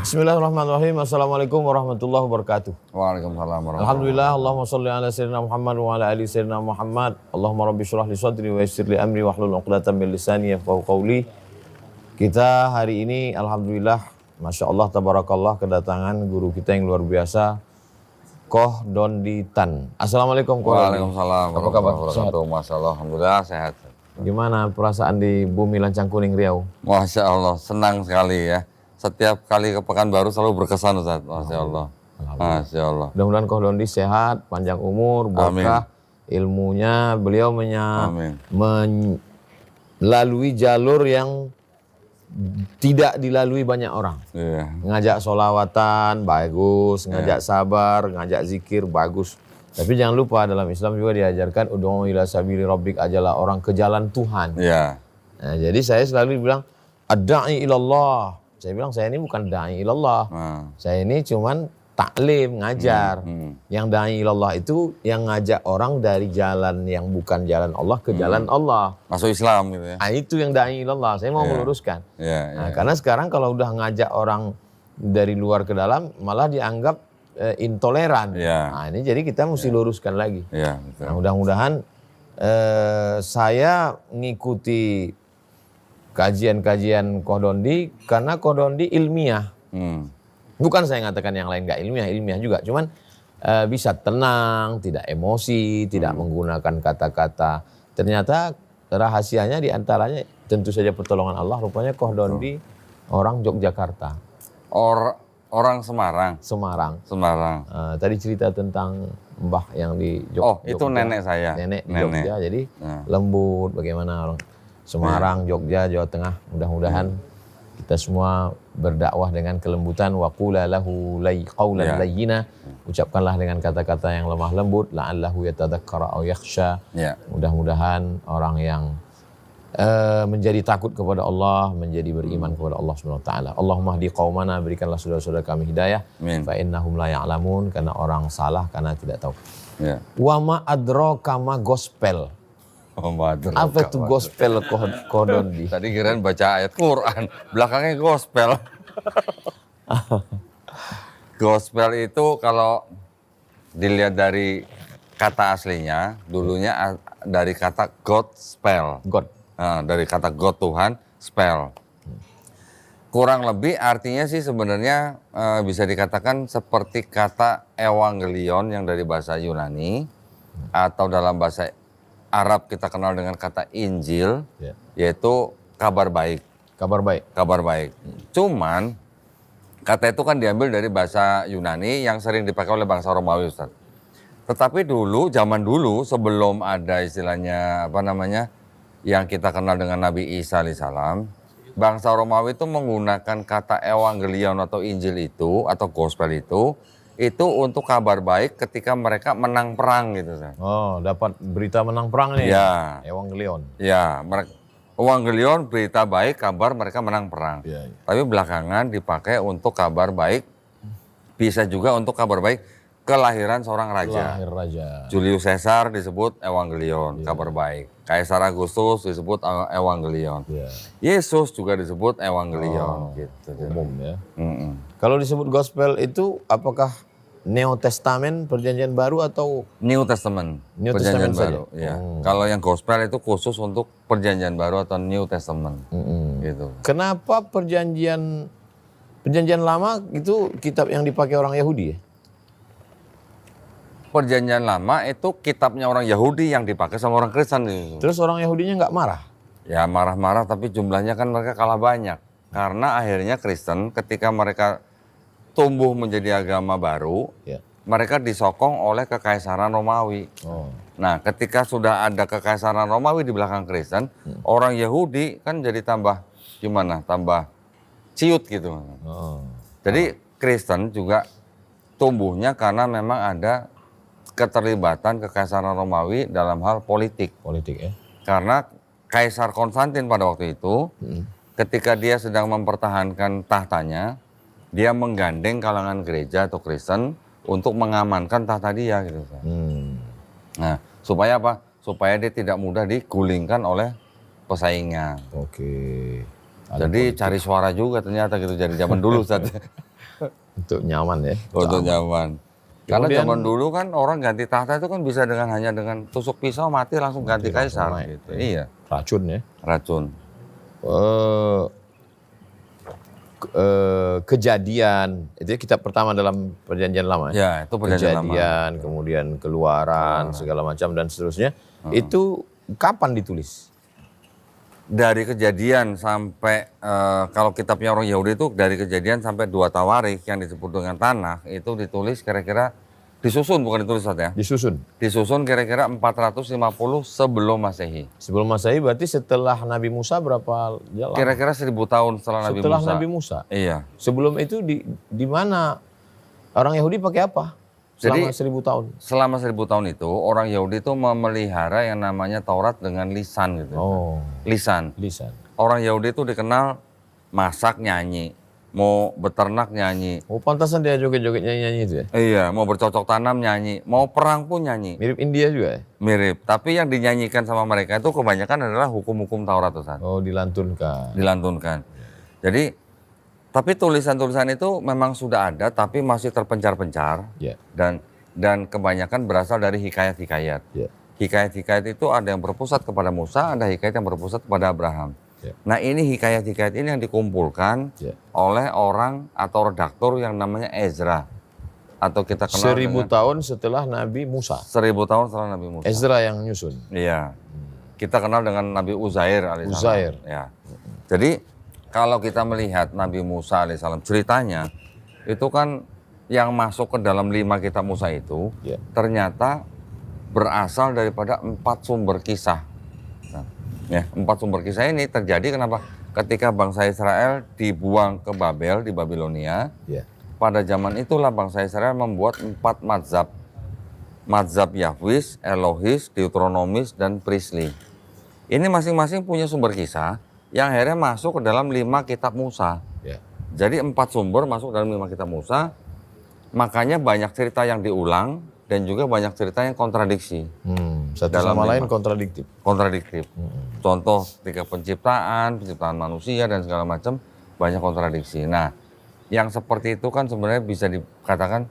Bismillahirrahmanirrahim. Assalamualaikum warahmatullahi wabarakatuh. Waalaikumsalam warahmatullahi Alhamdulillah, Allahumma sholli ala sayyidina Muhammad wa ala ali sayyidina Muhammad. Allahumma rabbi shrah li sadri wa yassir li amri wahlul 'uqdatam min lisani yafqahu qawli. Kita hari ini alhamdulillah, Masya Allah, tabarakallah, kedatangan guru kita yang luar biasa, Koh Dondi Tan. Assalamualaikum Koh Dondi. Waalaikumsalam Apa kabar? Sehat? Masya Allah, alhamdulillah sehat. Gimana perasaan di bumi Lancang Kuning Riau? Masya Allah, senang sekali ya. Setiap kali ke Pekanbaru selalu berkesan Ustaz. Masya Allah. Masya Allah. Mudah-mudahan Koh Dondi sehat, panjang umur, berkah ilmunya. Beliau melalui jalur yang tidak dilalui banyak orang. Iya. Ngajak sholawatan, bagus. Ngajak sabar, ngajak zikir, bagus. Tapi jangan lupa dalam Islam juga diajarkan ud'u ila sabili rabbik, ajalah orang ke jalan Tuhan. Iya. Nah, jadi saya selalu bilang ad-da'i ilallah. Saya bilang saya ini bukan da'i ilallah. Saya ini cuman taklim, ngajar. Yang da'i ilallah itu yang ngajak orang dari jalan yang bukan jalan Allah ke jalan Allah. Masuk Islam gitu ya. Nah, itu yang da'i ilallah. Saya mau meluruskan. Nah, karena sekarang kalau udah ngajak orang dari luar ke dalam malah dianggap intoleran. Nah, ini jadi kita mesti luruskan lagi. Betul. Nah, mudah-mudahan saya ngikuti kajian-kajian Koh Dondi karena Koh Dondi ilmiah. Bukan saya ngatakan yang lain nggak ilmiah, ilmiah juga. Cuman bisa tenang, tidak emosi, tidak menggunakan kata-kata. Ternyata rahasianya diantaranya tentu saja pertolongan Allah. Rupanya Koh Dondi orang Yogyakarta. Orang Semarang. Semarang. Tadi cerita tentang Mbah yang di Jogja. Oh, itu nenek saya. Nenek di Jogja. Jadi lembut, bagaimana orang Semarang, Jogja, Jawa Tengah. Mudah-mudahan kita semua berdakwah dengan kelembutan. Wa qula lahu qawlan layyina. Ucapkanlah dengan kata-kata yang lemah lembut. La'allahu yatadzakkara aw yakhsha. Mudah-mudahan orang yang menjadi takut kepada Allah, menjadi beriman kepada Allah Subhanahu wa taala. Allahumma hdi qaumana, berikanlah saudara-saudara kami hidayah. Fa innahum la ya'lamun, karena orang salah karena tidak tahu. Wa ma adraka ma gospel. Apa itu gospel Koh Dondi? Tadi kirain baca ayat Quran, belakangnya gospel. Gospel itu kalau dilihat dari kata aslinya, dulunya dari kata God spell. God. Nah, dari kata God Tuhan, spell. Kurang lebih artinya sih sebenarnya bisa dikatakan seperti kata evangelion yang dari bahasa Yunani, atau dalam bahasa Arab kita kenal dengan kata Injil, yaitu kabar baik. Kabar baik. Kabar baik. Cuman kata itu kan diambil dari bahasa Yunani yang sering dipakai oleh bangsa Romawi, Ustaz. Tetapi dulu, zaman dulu sebelum ada istilahnya yang kita kenal dengan Nabi Isa alaihissalam, bangsa Romawi itu menggunakan kata evangelion atau Injil itu atau gospel itu untuk kabar baik ketika mereka menang perang gitu. Oh, dapat berita menang perang nih. Ya. Evangelion. Ya, evangelion berita baik, kabar mereka menang perang. Tapi belakangan dipakai untuk kabar baik, bisa juga untuk kabar baik kelahiran seorang raja. Julius Caesar disebut evangelion, kabar baik. Kaisar Agustus disebut evangelion. Yesus juga disebut evangelion. Gitu. Umum ya. Kalau disebut gospel itu apakah New Testament, Perjanjian Baru atau New Testament? Perjanjian Baru. Ya. Kalau yang gospel itu khusus untuk Perjanjian Baru atau New Testament. Gitu. Kenapa Perjanjian Lama itu kitab yang dipakai orang Yahudi ya? Perjanjian Lama itu kitabnya orang Yahudi yang dipakai sama orang Kristen. Terus orang Yahudinya nggak marah? Ya marah-marah, tapi jumlahnya kan mereka kalah banyak. Karena akhirnya Kristen ketika mereka tumbuh menjadi agama baru, mereka disokong oleh Kekaisaran Romawi. Nah, ketika sudah ada Kekaisaran Romawi di belakang Kristen, orang Yahudi kan jadi tambah ciut gitu. Jadi Kristen juga tumbuhnya karena memang ada keterlibatan Kekaisaran Romawi dalam hal politik. Politik ya. Karena Kaisar Konstantin pada waktu itu, ketika dia sedang mempertahankan tahtanya, dia menggandeng kalangan gereja atau Kristen untuk mengamankan tahta dia gitu. Nah, supaya apa? Supaya dia tidak mudah digulingkan oleh pesaingnya. Oke. Jadi cari suara juga ternyata gitu, jadi zaman dulu Ustaz. Untuk nyaman ya. Untuk nyaman. Karena Kemudian- zaman dulu kan orang ganti tahta itu kan bisa hanya dengan tusuk pisau mati langsung ganti kaisar. naik. Gitu. Iya, Racun ya. racun. Eh, Kejadian itu ya kitab pertama dalam perjanjian lama. Ya, itu perjanjian lama. Kejadian, kemudian keluaran, segala macam dan seterusnya. Itu kapan ditulis? Dari Kejadian sampai kalau kitabnya orang Yahudi itu dari Kejadian sampai 2 Tawarikh yang disebut dengan Tanakh itu ditulis kira-kira disusun, bukan ditulis saja. Disusun. Disusun kira-kira 450 sebelum Masehi. Sebelum Masehi berarti setelah Nabi Musa berapa jalan? Kira-kira 1000 tahun setelah Nabi Setelah Musa. Nabi Musa. Iya. Sebelum itu di mana orang Yahudi pakai apa? Selama 1000 tahun. Selama 1000 tahun itu orang Yahudi itu memelihara yang namanya Taurat dengan lisan gitu. Oh, Lisan. lisan. Orang Yahudi itu dikenal masak nyanyi, mau beternak nyanyi. Oh, pantasan dia joget-joget nyanyi-nyanyi itu ya? Iya, mau bercocok tanam nyanyi, mau perang pun nyanyi. Mirip India juga ya? Mirip, tapi yang dinyanyikan sama mereka itu kebanyakan adalah hukum-hukum Taurat, Ustaz. Oh, dilantunkan. Dilantunkan. Jadi, tapi tulisan-tulisan itu memang sudah ada, tapi masih terpencar-pencar. Ya. Dan kebanyakan berasal dari hikayat-hikayat. Ya. Hikayat-hikayat itu ada yang berpusat kepada Musa, ada hikayat yang berpusat kepada Abraham. Ya. Nah ini hikayat-hikayat ini yang dikumpulkan Ya. oleh orang atau redaktur yang namanya Ezra. Atau kita kenal 1000 dengan tahun setelah Nabi Musa. 1000 tahun setelah Nabi Musa. Ezra yang nyusun. Iya. Kita kenal dengan Nabi Uzair alaihissalam. Uzair. Ya. Jadi kalau kita melihat Nabi Musa alaihissalam ceritanya itu kan yang masuk ke dalam 5 kitab Musa itu Ya. ternyata berasal daripada 4 sumber kisah. Nah, ya, 4 sumber kisah ini terjadi kenapa? Ketika bangsa Israel dibuang ke Babel di Babilonia, Ya. pada zaman itulah bangsa Israel membuat 4 mazhab. Mazhab Yahwis, Elohis, Deuteronomis, dan Priestly. Ini masing-masing punya sumber kisah yang akhirnya masuk ke dalam 5 kitab Musa. Ya. Jadi 4 sumber masuk dalam 5 kitab Musa, makanya banyak cerita yang diulang dan juga banyak cerita yang kontradiksi. Satu Dalam sama lain 5. kontradiktif. Kontradiktif. Contoh ketika penciptaan manusia dan segala macam banyak kontradiksi. Nah, yang seperti itu kan sebenarnya bisa dikatakan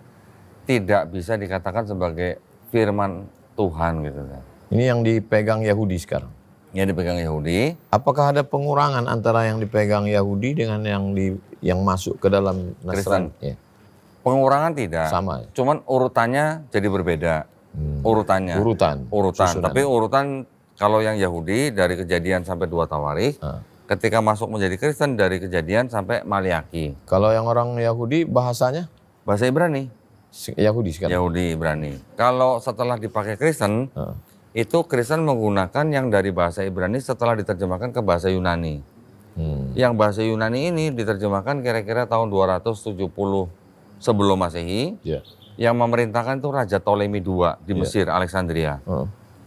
tidak bisa dikatakan sebagai firman Tuhan gitu kan. Ini yang dipegang Yahudi sekarang. Yang dipegang Yahudi, Apakah ada pengurangan antara yang dipegang Yahudi dengan yang masuk ke dalam Nasrani? Ya. pengurangan tidak. Sama. Cuman urutannya jadi berbeda. Urutannya. Urutan. Susunan. Tapi urutan kalau yang Yahudi dari Kejadian sampai 2 Tawarikh, ketika masuk menjadi Kristen dari Kejadian sampai Maliaki. Kalau yang orang Yahudi bahasanya Bahasa Ibrani. Yahudi sekarang. Yahudi Ibrani. Kalau setelah dipakai Kristen, itu Kristen menggunakan yang dari bahasa Ibrani setelah diterjemahkan ke bahasa Yunani. Yang bahasa Yunani ini diterjemahkan kira-kira tahun 270 sebelum Masehi. Ya. Yang memerintahkan itu Raja Ptolemy II di Mesir, Alexandria.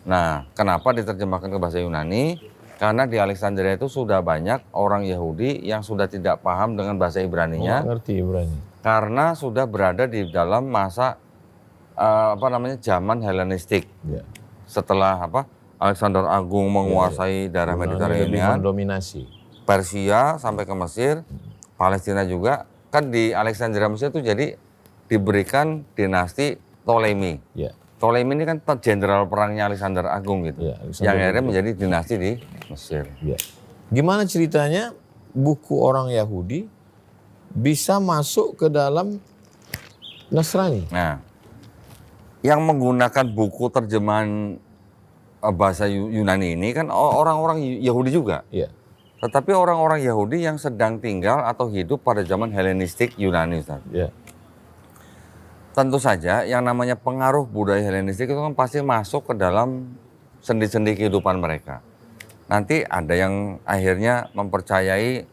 Nah, kenapa diterjemahkan ke bahasa Yunani? Karena di Alexandria itu sudah banyak orang Yahudi yang sudah tidak paham dengan bahasa Ibraninya. Nggak ngerti Ibrani. Karena sudah berada di dalam masa zaman Helenistik. Ya. Setelah Alexander Agung menguasai daerah Lebih Mediterania, mendominasi. Persia sampai ke Mesir, Palestina juga. Kan di Alexandria Mesir itu jadi diberikan dinasti Ptolemy. Ya. Ptolemy ini kan jenderal perangnya Alexander Agung gitu. Ya, Alexander yang akhirnya menjadi dinasti di Mesir. Ya. Gimana ceritanya buku orang Yahudi bisa masuk ke dalam Nasrani? Nah, yang menggunakan buku terjemahan bahasa Yunani ini kan orang-orang Yahudi juga. Iya. Tetapi orang-orang Yahudi yang sedang tinggal atau hidup pada zaman Helenistik Yunani, Ustaz. Iya. Tentu saja yang namanya pengaruh budaya Helenistik itu kan pasti masuk ke dalam sendi-sendi kehidupan mereka. Nanti ada yang akhirnya mempercayai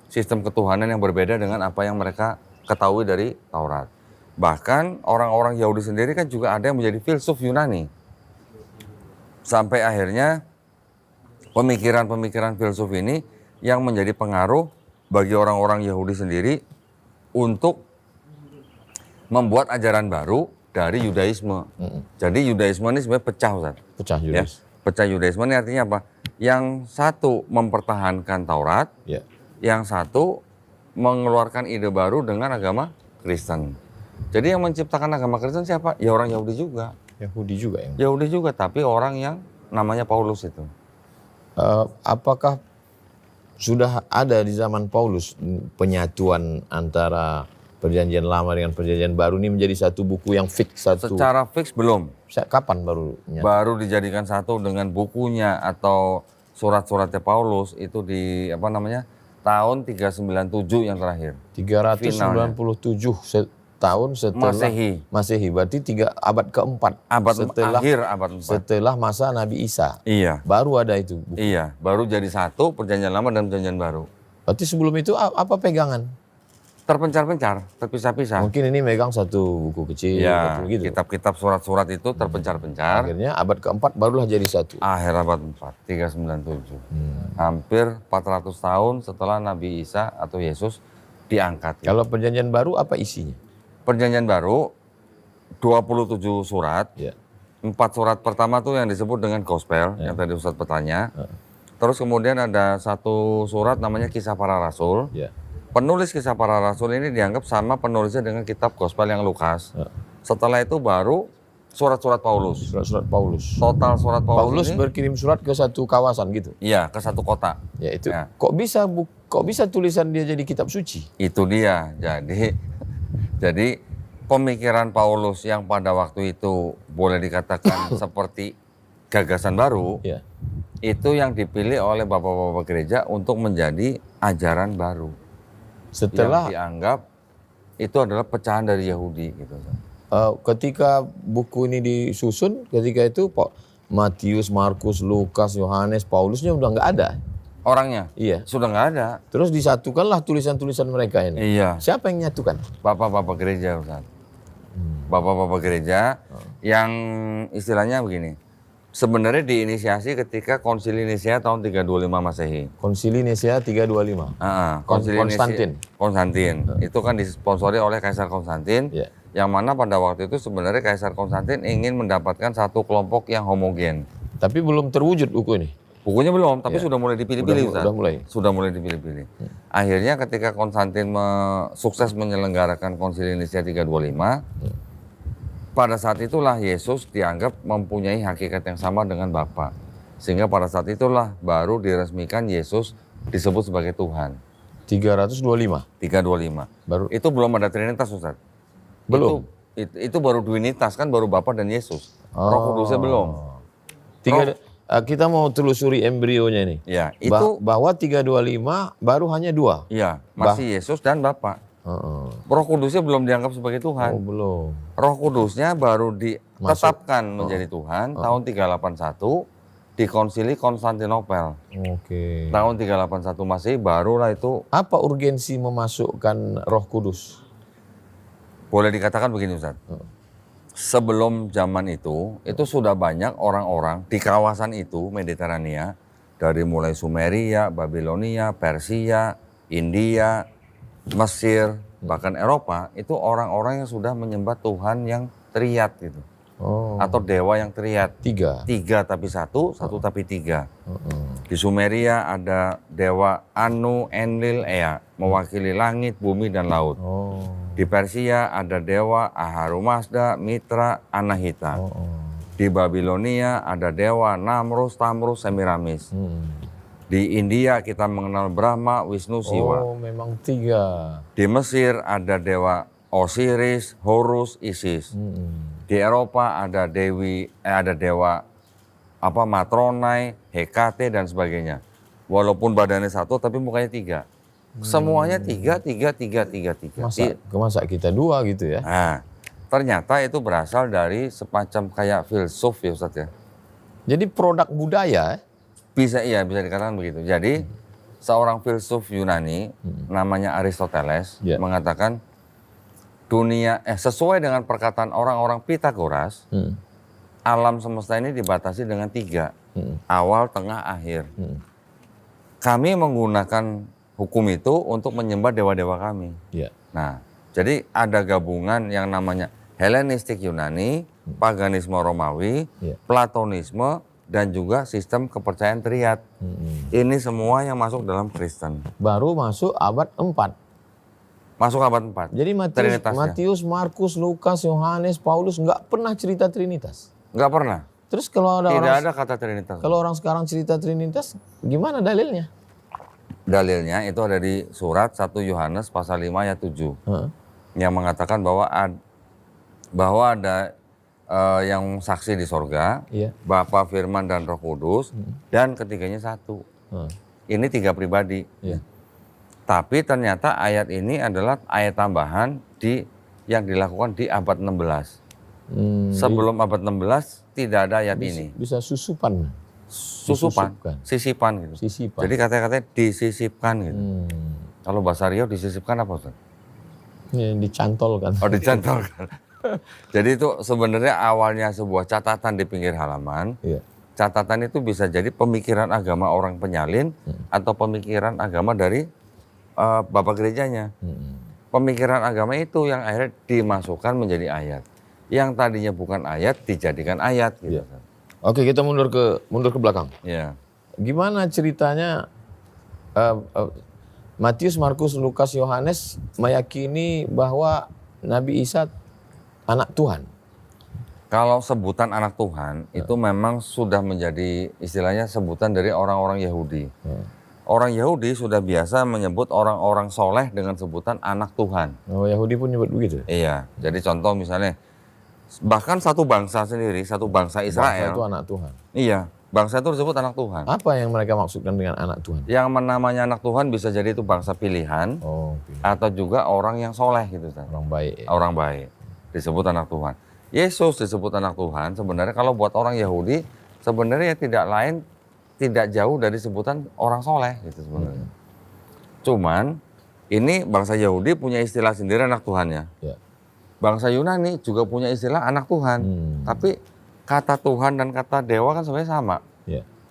sistem ketuhanan yang berbeda dengan apa yang mereka ketahui dari Taurat. Bahkan orang-orang Yahudi sendiri kan juga ada yang menjadi filsuf Yunani. Sampai akhirnya pemikiran-pemikiran filsuf ini yang menjadi pengaruh bagi orang-orang Yahudi sendiri untuk membuat ajaran baru dari Yudaisme. Jadi Yudaisme ini sebenarnya pecah, Ustaz. Pecah Ya, Yudaisme. pecah Yudaisme ini artinya apa? Yang satu mempertahankan Taurat, Ya. yang satu mengeluarkan ide baru dengan agama Kristen. Jadi yang menciptakan agama Kristen siapa? Ya orang Yahudi juga. Yahudi juga yang. Yahudi juga, tapi orang yang namanya Paulus itu. Apakah sudah ada di zaman Paulus penyatuan antara Perjanjian Lama dengan Perjanjian Baru ini menjadi satu buku yang fix satu? Secara fix belum. Kapan baru nyata? Baru dijadikan satu dengan bukunya atau surat-suratnya Paulus itu di tahun 397 yang terakhir. 397 tahun setelah Masehi. Berarti abad keempat. Akhir abad 4. Setelah masa Nabi Isa. Iya. Baru ada itu buku. Iya, baru jadi satu Perjanjian Lama dan Perjanjian Baru. Berarti sebelum itu apa pegangan? Terpencar-pencar, terpisah-pisah. Mungkin ini megang satu buku kecil ya, gitu. Kitab-kitab surat-surat itu terpencar-pencar. Akhirnya abad keempat barulah jadi satu. Akhir abad 4, 397. Hampir 400 tahun setelah Nabi Isa atau Yesus diangkat. Kalau Perjanjian Baru apa isinya? Perjanjian Baru 27 surat. Ya. 4 surat pertama tuh yang disebut dengan gospel, yang tadi Ustadz bertanya. Terus kemudian ada satu surat namanya Kisah Para Rasul. Ya. Penulis Kisah Para Rasul ini dianggap sama penulisnya dengan kitab gospel yang Lukas. Setelah itu baru surat-surat Paulus. Surat-surat Paulus. Total surat Paulus ini, berkirim surat ke satu kawasan gitu. Iya, ke satu kota. Ya itu. Ya. Kok bisa tulisan dia jadi kitab suci? Itu dia. Jadi pemikiran Paulus yang pada waktu itu boleh dikatakan seperti gagasan baru, Ya. itu yang dipilih oleh bapak-bapak gereja untuk menjadi ajaran baru. Setelah yang dianggap itu adalah pecahan dari Yahudi gitu. ketika buku ini disusun, ketika itu Matius, Markus, Lukas, Yohanes, Paulusnya udah nggak ada. Orangnya? Iya. Sudah nggak ada. Terus disatukanlah tulisan-tulisan mereka ini. Iya. Siapa yang nyatukan? Bapak-bapak gereja, Ustaz. Bapak-bapak gereja yang istilahnya begini. Sebenarnya diinisiasi ketika Konsili Nicea tahun 325 Masehi. Konsili Nicea 325. Konsili Konstantin. Konstantin. Itu kan disponsori oleh Kaisar Konstantin. Ya. Yang mana pada waktu itu sebenarnya Kaisar Konstantin ingin mendapatkan satu kelompok yang homogen. Tapi belum terwujud buku ini. Bukunya belum, tapi sudah mulai dipilih-pilih. Sudah mulai dipilih-pilih. Akhirnya ketika Konstantin sukses menyelenggarakan Konsili Nicea 325, pada saat itulah Yesus dianggap mempunyai hakikat yang sama dengan Bapa. Sehingga pada saat itulah baru diresmikan Yesus disebut sebagai Tuhan. 325. 325. Baru itu belum ada Trinitas, Ustaz. belum. Itu baru Duinitas kan, baru Bapa dan Yesus. Roh Kudusnya belum. Kita mau telusuri embrionya ini. Ya, itu bahwa 325 baru hanya 2. Iya, masih Yesus dan Bapa. Roh Kudusnya belum dianggap sebagai Tuhan. Oh, belum. Roh Kudusnya baru ditetapkan menjadi Tuhan tahun 381 di Konsili Konstantinopel. Oke. Tahun 381 Masehi barulah itu. Apa urgensi memasukkan Roh Kudus? Boleh dikatakan begini, Ustaz. Sebelum zaman itu sudah banyak orang-orang di kawasan itu Mediterania, dari mulai Sumeria, Babilonia, Persia, India, Mesir, bahkan Eropa, itu orang-orang yang sudah menyembah Tuhan yang triad gitu. Atau dewa yang triad. 3 tapi satu tapi 3. Di Sumeria ada dewa Anu, Enlil, Ea, mewakili langit, bumi, dan laut. Di Persia ada dewa Aharumazda, Mitra, Anahita. Di Babilonia ada dewa Namrus, Tamrus, Semiramis. Di India kita mengenal Brahma, Wisnu, Siwa. Oh, memang 3. Di Mesir ada dewa Osiris, Horus, Isis. Di Eropa ada dewa Matronai, Hekate, dan sebagainya. Walaupun badannya satu tapi mukanya 3. Semuanya 3. Masa kita 2 gitu ya? Nah, ternyata itu berasal dari semacam kayak filsuf ya, Ustaz ya. Jadi produk budaya. Bisa dikatakan begitu. Jadi seorang filsuf Yunani namanya Aristoteles mengatakan dunia sesuai dengan perkataan orang-orang Pitagoras, alam semesta ini dibatasi dengan 3, awal, tengah, akhir. Kami menggunakan hukum itu untuk menyembah dewa-dewa kami. Nah, jadi ada gabungan yang namanya Helenistik Yunani, paganisme Romawi, Platonisme, dan juga sistem kepercayaan triad. Ini semua yang masuk dalam Kristen. Baru masuk abad 4. Masuk abad 4. Jadi Matius, Markus, Lukas, Yohanes, Paulus nggak pernah cerita Trinitas. Nggak pernah. Terus kalau Tidak ada kata Trinitas. Kalau orang sekarang cerita Trinitas, gimana dalilnya? Dalilnya itu ada di surat 1 Yohanes pasal 5 ayat 7. Yang mengatakan bahwa ada yang saksi di sorga, Bapa, Firman, dan Roh Kudus, dan ketiganya satu. Ini 3 pribadi. Tapi ternyata ayat ini adalah ayat tambahan yang dilakukan di abad 16. Sebelum abad 16 tidak ada ayat ini. Bisa sisipan gitu. Jadi kata-katanya disisipkan gitu. Kalau bahasa Riau disisipkan apa Ustaz? Ya, dicantolkan. Oh, dicantolkan. Jadi itu sebenarnya awalnya sebuah catatan di pinggir halaman. Catatan itu bisa jadi pemikiran agama orang penyalin atau pemikiran agama dari bapak gerejanya. Pemikiran agama itu yang akhirnya dimasukkan menjadi ayat. Yang tadinya bukan ayat dijadikan ayat. Gitu. Oke, kita mundur ke belakang. Gimana ceritanya Matius, Markus, Lukas, Yohanes meyakini bahwa Nabi Isa anak Tuhan? Kalau sebutan anak Tuhan itu memang sudah menjadi istilahnya sebutan dari orang-orang Yahudi. Orang Yahudi sudah biasa menyebut orang-orang soleh dengan sebutan anak Tuhan. Oh, Yahudi pun nyebut begitu? Iya, jadi contoh misalnya, bahkan satu bangsa sendiri, satu bangsa Israel. Bangsa itu anak Tuhan? Iya, bangsa itu disebut anak Tuhan. Apa yang mereka maksudkan dengan anak Tuhan? Yang namanya anak Tuhan bisa jadi itu bangsa pilihan, atau juga orang yang soleh gitu. Orang baik. Orang baik, disebut anak Tuhan. Yesus disebut anak Tuhan, sebenarnya kalau buat orang Yahudi, sebenarnya tidak jauh dari sebutan orang soleh gitu sebenarnya. Cuman ini bangsa Yahudi punya istilah sendiri anak Tuhannya. Bangsa Yunani juga punya istilah anak Tuhan. Tapi kata Tuhan dan kata dewa kan sebenarnya sama.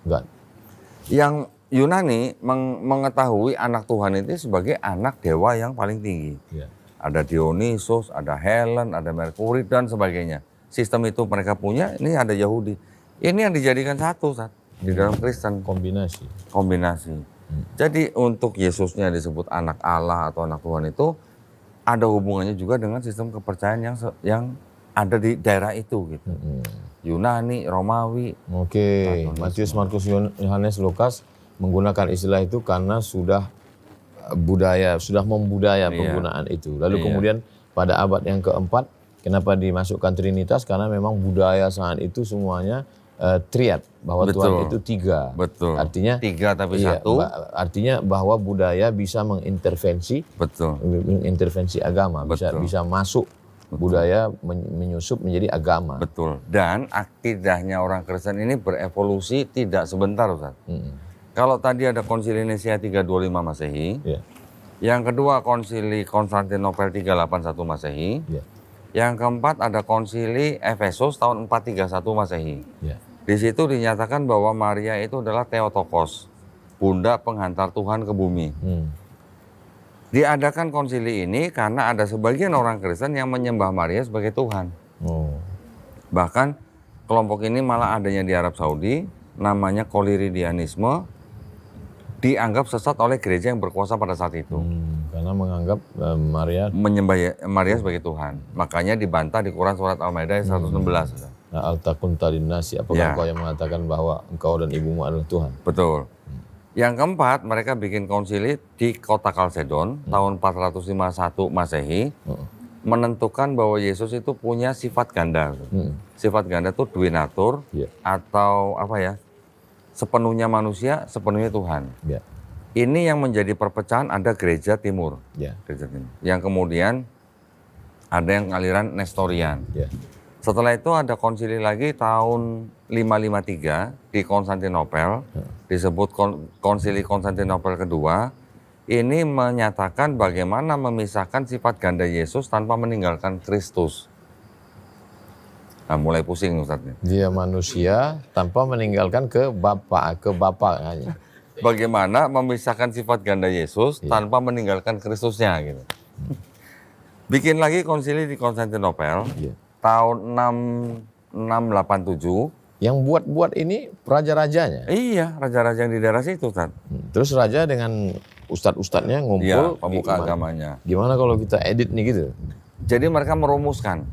Enggak. Yang Yunani mengetahui anak Tuhan itu sebagai anak dewa yang paling tinggi. Ada Dionysus, ada Helen, ada Merkuri dan sebagainya. Sistem itu mereka punya, ini ada Yahudi. Ini yang dijadikan satu di dalam Kristen. Kombinasi. Jadi untuk Yesusnya disebut anak Allah atau anak Tuhan itu ada hubungannya juga dengan sistem kepercayaan yang ada di daerah itu gitu. Yunani, Romawi. Oke, Matius, Markus, Yohanes, Lukas menggunakan istilah itu karena sudah membudaya penggunaan itu. Lalu kemudian pada abad yang keempat, kenapa dimasukkan Trinitas? Karena memang budaya saat itu semuanya triad, bahwa Tuhan itu 3. Betul. Artinya 3 tapi 1. Artinya bahwa budaya bisa mengintervensi. Mengintervensi agama, bisa masuk budaya menyusup menjadi agama. Betul. Dan akidahnya orang Kristen ini berevolusi tidak sebentar, Ustaz. Kalau tadi ada Konsili Nisia 325 Masehi, yang kedua Konsili Konstantinopel 381 Masehi, yang keempat ada Konsili Efesus tahun 431 Masehi. Di situ dinyatakan bahwa Maria itu adalah Theotokos, bunda penghantar Tuhan ke bumi. Diadakan konsili ini karena ada sebagian orang Kristen yang menyembah Maria sebagai Tuhan. Bahkan kelompok ini malah adanya di Arab Saudi, namanya Koliridianisme, dianggap sesat oleh gereja yang berkuasa pada saat itu. Karena menganggap menyembah Maria sebagai Tuhan. Makanya dibantah di Quran surat Al-Maidah 116. Al-Takunta linnasi, apakah engkau yang mengatakan bahwa engkau dan ibumu adalah Tuhan? Betul. Yang keempat, mereka bikin konsili di kota Kalsedon tahun 451 Masehi, menentukan bahwa Yesus itu punya sifat ganda. Sifat ganda itu duinatur, atau apa ya, sepenuhnya manusia, sepenuhnya Tuhan. Ini yang menjadi perpecahan ada gereja timur. Gereja timur. Yang kemudian ada yang aliran Nestorian. Setelah itu ada konsili lagi tahun 553 di Konstantinopel, disebut konsili Konstantinopel kedua. Ini menyatakan bagaimana memisahkan sifat ganda Yesus tanpa meninggalkan Kristus. Nah, mulai pusing Ustadz. Dia manusia tanpa meninggalkan ke bapaknya. Bagaimana memisahkan sifat ganda Yesus tanpa meninggalkan Kristusnya gitu. Bikin lagi konsili di Konstantinopel tahun 687. Yang buat ini raja-rajanya? Iya, raja-raja yang di daerah situ, Ustaz. Terus raja dengan ustadz-ustadznya Iya, ngumpul. pemuka gimana? agamanya. Gimana kalau kita edit nih gitu? Jadi mereka merumuskan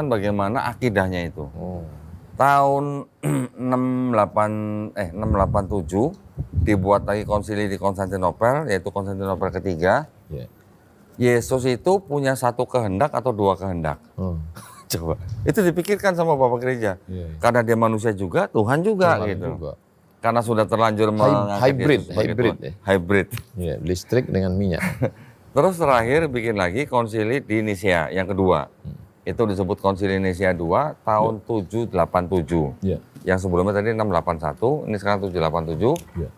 bagaimana akidahnya itu. Tahun 687 dibuat lagi konsili di Konstantinopel, yaitu Konstantinopel ketiga. Yeah. Yesus itu punya satu kehendak atau dua kehendak. Coba, itu dipikirkan sama Bapak Gereja. Karena dia manusia juga, Tuhan juga Tuhan gitu. juga. Karena sudah terlanjur mengangkat Yesus sebagai Tuhan. Hybrid. Ya, listrik dengan minyak. Terus terakhir bikin lagi konsili di Nicea yang kedua. Itu disebut konsili Nicea 2 tahun 787. Yang sebelumnya tadi 681, ini sekarang 787.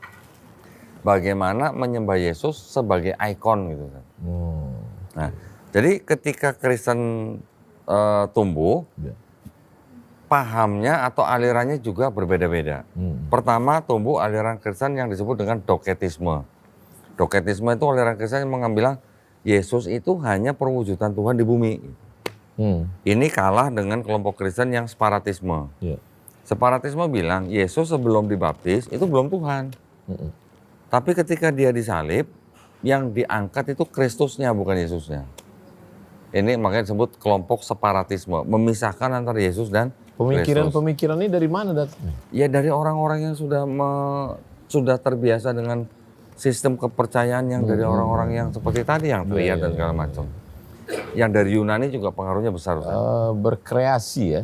Bagaimana menyembah Yesus sebagai ikon gitu kan. Nah, jadi ketika Kristen tumbuh, pahamnya atau alirannya juga berbeda-beda. Pertama tumbuh aliran Kristen yang disebut dengan doketisme. Doketisme itu aliran Kristen yang mengambil Yesus itu hanya perwujudan Tuhan di bumi. Ini kalah dengan kelompok Kristen yang separatisme. Separatisme bilang Yesus sebelum dibaptis itu belum Tuhan. Tapi ketika dia disalib, yang diangkat itu Kristusnya bukan Yesusnya. Ini makanya disebut kelompok separatisme, memisahkan antara Yesus dan Pemikiran ini dari mana datangnya? Ya dari orang-orang yang sudah terbiasa dengan sistem kepercayaan yang dari orang-orang yang seperti tadi yang teriak dan segala macam. Yang dari Yunani juga pengaruhnya besar. Berkreasi ya.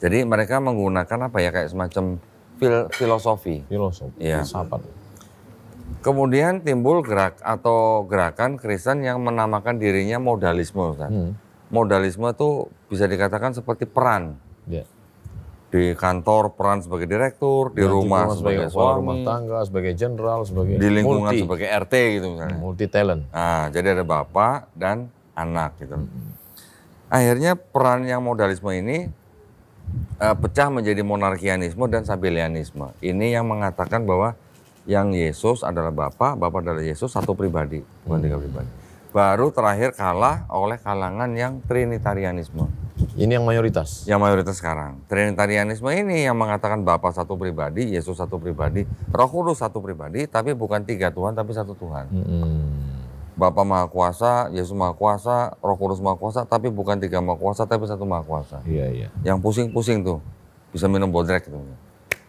Jadi mereka menggunakan apa ya kayak semacam filosofi. Ya. Filsafat. Kemudian timbul gerakan Kristen yang menamakan dirinya modalisme. Modalisme itu bisa dikatakan seperti peran. Di kantor peran sebagai direktur, di rumah sebagai suami, rumah tangga sebagai jenderal, sebagai di lingkungan sebagai RT gitu misalnya. Multi talent. Nah, jadi ada bapak dan anak gitu. Akhirnya peran yang modalisme ini pecah menjadi monarkianisme dan sabellianisme. Ini yang mengatakan bahwa yang Yesus adalah Bapa adalah Yesus satu pribadi, bukan tiga pribadi. Baru terakhir kalah oleh kalangan yang Trinitarianisme. Ini yang mayoritas? Yang mayoritas sekarang. Trinitarianisme ini yang mengatakan Bapa satu pribadi, Yesus satu pribadi, Roh Kudus satu pribadi, tapi bukan tiga Tuhan, tapi satu Tuhan. Bapa Maha Kuasa, Yesus Maha Kuasa, Roh Kudus Maha Kuasa, tapi bukan tiga Maha Kuasa, tapi satu Maha Kuasa. Iya. Yang pusing-pusing tuh, bisa minum bodrek gitu.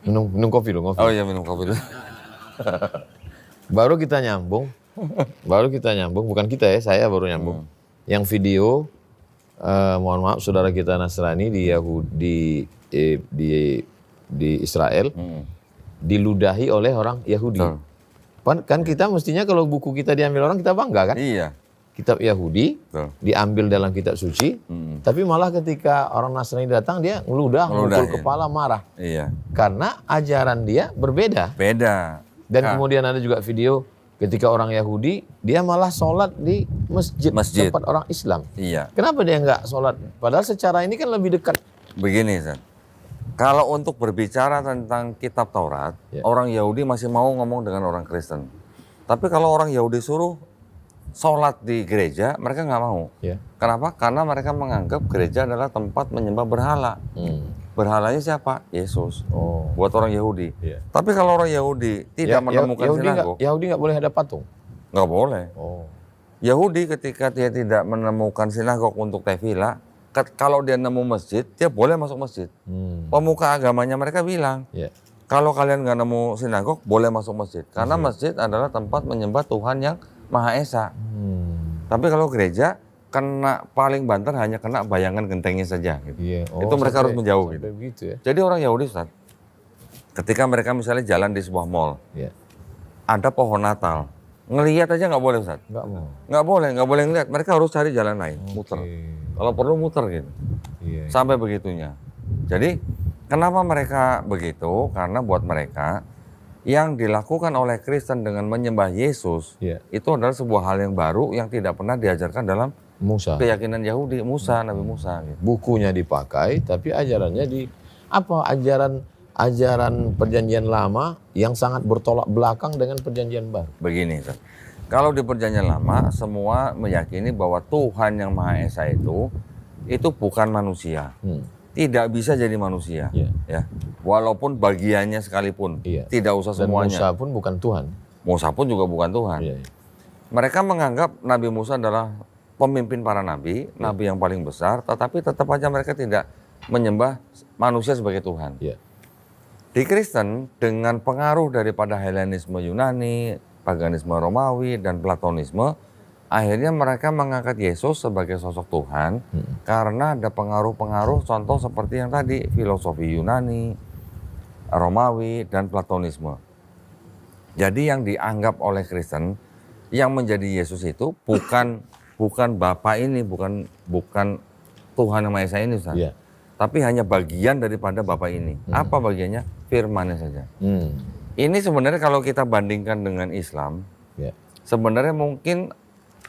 Minum kopi dulu, Oh iya, minum kopi dulu. Baru kita nyambung, bukan kita ya, saya baru nyambung. Yang video, mohon maaf saudara kita Nasrani di Yahudi, di Israel, diludahi oleh orang Yahudi. Kan kita mestinya kalau buku kita diambil orang kita bangga kan? Iya. Kitab Yahudi diambil dalam kitab suci, tapi malah ketika orang Nasrani datang dia ngeludah, mukul kepala, marah. Iya. Karena ajaran dia berbeda. Beda. Dan kemudian ada juga video ketika orang Yahudi, dia malah sholat di masjid. Tempat orang Islam. Iya. Kenapa dia nggak sholat? Padahal secara ini kan lebih dekat. Begini, Zan. Kalau untuk berbicara tentang kitab Taurat, orang Yahudi masih mau ngomong dengan orang Kristen. Tapi kalau orang Yahudi suruh sholat di gereja, mereka nggak mau. Kenapa? Karena mereka menganggap gereja adalah tempat menyembah berhala. Berhalanya siapa? Yesus. Buat orang Yahudi. Tapi kalau orang Yahudi tidak menemukan sinagog. Yahudi nggak boleh ada patung? Nggak boleh. Yahudi ketika dia tidak menemukan sinagog untuk tefillah, kalau dia nemu masjid, dia boleh masuk masjid. Pemuka agamanya mereka bilang, kalau kalian nggak nemu sinagog, boleh masuk masjid. Karena masjid adalah tempat menyembah Tuhan yang Maha Esa. Tapi kalau gereja, paling banter hanya kena bayangan gentengnya saja. Gitu. Itu mereka harus menjauh. Gitu. Ya? Jadi orang Yahudi, Ustaz, ketika mereka misalnya jalan di sebuah mall, ada pohon Natal, ngelihat aja nggak boleh, Ustaz. Nggak boleh ngelihat. Mereka harus cari jalan lain, muter. Kalau perlu muter gitu. Sampai begitunya. Jadi kenapa mereka begitu? Karena buat mereka yang dilakukan oleh Kristen dengan menyembah Yesus itu adalah sebuah hal yang baru yang tidak pernah diajarkan dalam keyakinan Yahudi, Nabi Musa. Gitu. Bukunya dipakai, tapi ajarannya ajaran perjanjian lama yang sangat bertolak belakang dengan perjanjian baru. Begini, kalau di perjanjian lama semua meyakini bahwa Tuhan yang Maha Esa itu bukan manusia. Tidak bisa jadi manusia, ya. Walaupun bagiannya sekalipun, tidak usah Dan semuanya. Musa pun bukan Tuhan. Musa pun juga bukan Tuhan. Iya, iya. Mereka menganggap Nabi Musa adalah pemimpin para nabi, nabi yang paling besar, tetapi tetap aja mereka tidak menyembah manusia sebagai Tuhan. Iya. Di Kristen, dengan pengaruh daripada Helenisme Yunani, paganisme Romawi, dan Platonisme, akhirnya mereka mengangkat Yesus sebagai sosok Tuhan karena ada pengaruh-pengaruh contoh seperti yang tadi, filosofi Yunani, Romawi, dan Platonisme. Jadi yang dianggap oleh Kristen, yang menjadi Yesus itu bukan Bapa ini, bukan Tuhan yang Maha Esa ini, Ustaz. Iya. Tapi hanya bagian daripada Bapa ini. Apa bagiannya? Firman-Nya saja. Hmm. Ini sebenarnya kalau kita bandingkan dengan Islam, Ya. sebenarnya mungkin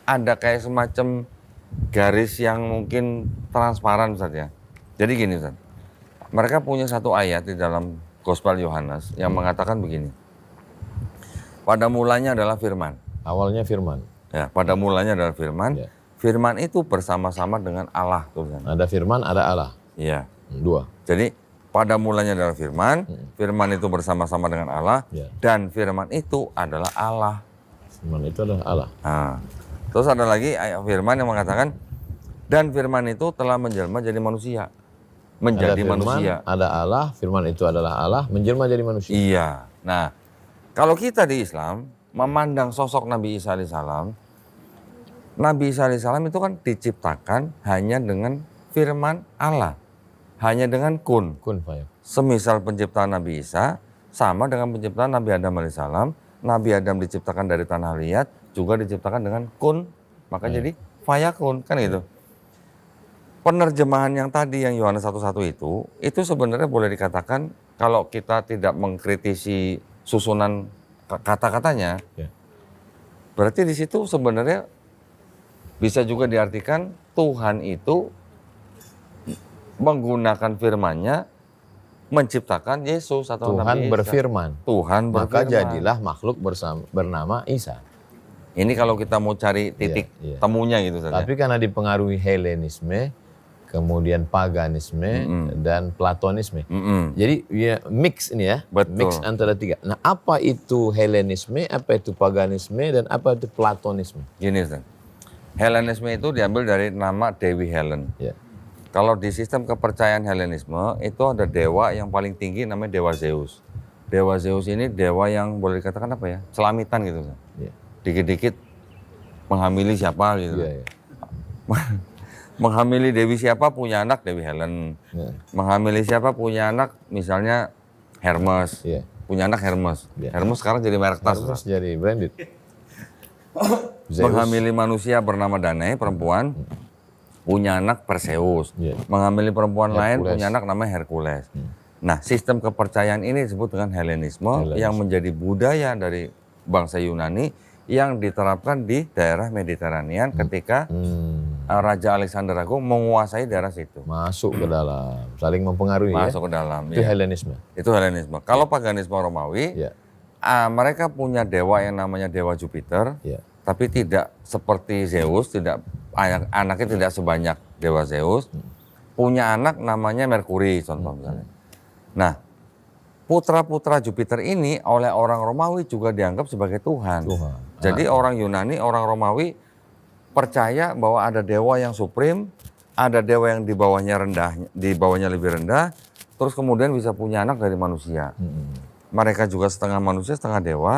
ada kayak semacam garis yang mungkin transparan, Ustaz ya. Jadi gini, Ustaz. Mereka punya satu ayat di dalam Gospel Yohanes yang mengatakan begini. Pada mulanya adalah firman. Awalnya firman. Ya, pada mulanya adalah firman. Ya. Firman itu bersama-sama dengan Allah, tulisan. Ada firman, ada Allah. Iya. Dua. Jadi pada mulanya adalah firman, firman itu bersama-sama dengan Allah, Ya. dan firman itu adalah Allah. Firman itu adalah Allah. Nah, terus ada lagi ayat firman yang mengatakan, dan firman itu telah menjelma jadi manusia. Menjadi Ada firman, manusia. ada Allah, firman itu adalah Allah, menjelma jadi manusia. Iya. Nah, kalau kita di Islam memandang sosok Nabi Isa alaihissalam, Nabi Isa alaihissalam itu kan diciptakan hanya dengan firman Allah, hanya dengan kun. Kun fayakun. Semisal penciptaan Nabi Isa sama dengan penciptaan Nabi Adam alaihissalam. Nabi Adam diciptakan dari tanah liat, juga diciptakan dengan kun, maka jadi fayakun, kan gitu. Penerjemahan yang tadi yang Yohanes 1:1 itu sebenarnya boleh dikatakan kalau kita tidak mengkritisi susunan kata-katanya, Ya. berarti di situ sebenarnya bisa juga diartikan Tuhan itu menggunakan firman-Nya menciptakan Yesus atau Tuhan Nabi Isa. berfirman. Tuhan Maka berfirman. jadilah makhluk bernama Isa. Ini kalau kita mau cari titik Iya, iya. temunya gitu saja. Tapi karena dipengaruhi Helenisme, kemudian paganisme dan Platonisme. Jadi ya mix ini ya, Betul. mix antara tiga. Nah, apa itu Helenisme, apa itu paganisme, dan apa itu Platonisme? Gini, Ustaz. Helenisme itu diambil dari nama Dewi Helen. Ya. Kalau di sistem kepercayaan Helenisme itu ada dewa yang paling tinggi namanya Dewa Zeus. Dewa Zeus ini dewa yang boleh dikatakan apa ya? Celamitan gitu. Ustaz. Ya. Dikit-dikit menghamili siapa gitu. Ya, ya. Menghamili Dewi siapa punya anak Dewi Helen. Ya. Menghamili siapa punya anak misalnya Hermes. Ya. Punya anak Hermes. Ya. Hermes sekarang jadi merek tas. Terus jadi branded. Zeus. Menghamili manusia bernama Danae, perempuan, punya anak Perseus. Ya. Menghamili perempuan lain Hercules. punya anak namanya Hercules. Nah, sistem kepercayaan ini disebut dengan Helenisme yang menjadi budaya dari bangsa Yunani yang diterapkan di daerah Mediterranean ketika Raja Alexander Agung menguasai daerah situ. Masuk ke dalam, saling mempengaruhi Masuk ya. ke dalam. Itu Ya. Helenisme. Itu Helenisme. Kalau paganisme Romawi, Ya. mereka punya dewa yang namanya Dewa Jupiter. Ya. Tapi tidak seperti Zeus, tidak anaknya tidak sebanyak Dewa Zeus. Punya anak namanya Merkuri contoh misalnya. Nah, putra-putra Jupiter ini oleh orang Romawi juga dianggap sebagai Tuhan. Jadi orang Yunani, orang Romawi percaya bahwa ada dewa yang supreme, ada dewa yang di bawahnya rendah, di bawahnya lebih rendah, terus kemudian bisa punya anak dari manusia. Mereka juga setengah manusia, setengah dewa.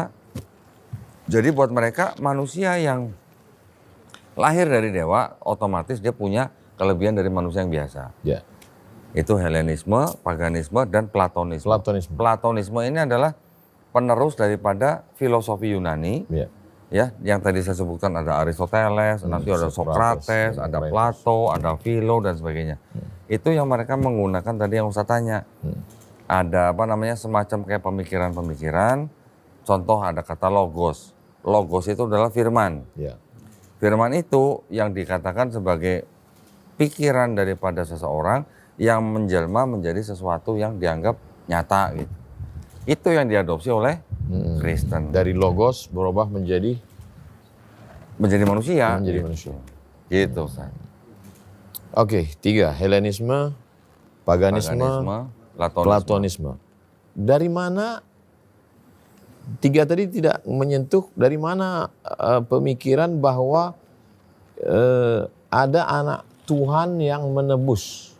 Jadi buat mereka manusia yang lahir dari dewa otomatis dia punya kelebihan dari manusia yang biasa. Ya. Itu Helenisme, paganisme, dan Platonisme. Platonisme. Platonisme ini adalah penerus daripada filosofi Yunani. Ya. Ya, yang tadi saya sebutkan ada Aristoteles, nanti ada Socrates, ada Plato, ada Philo dan sebagainya. Itu yang mereka menggunakan tadi yang Ustaz tanya. Ada apa namanya semacam kayak pemikiran-pemikiran. Contoh ada kata logos. Logos itu adalah firman. Ya. Firman itu yang dikatakan sebagai pikiran daripada seseorang yang menjelma menjadi sesuatu yang dianggap nyata gitu. Itu yang diadopsi oleh Kristen. Dari logos berubah menjadi Manusia. menjadi gitu. manusia. Gitu, Ustaz. Oke, 3. Helenisme, paganisme, Platonisme. Platonisme. Dari mana tiga tadi tidak menyentuh dari mana pemikiran bahwa ada anak Tuhan yang menebus,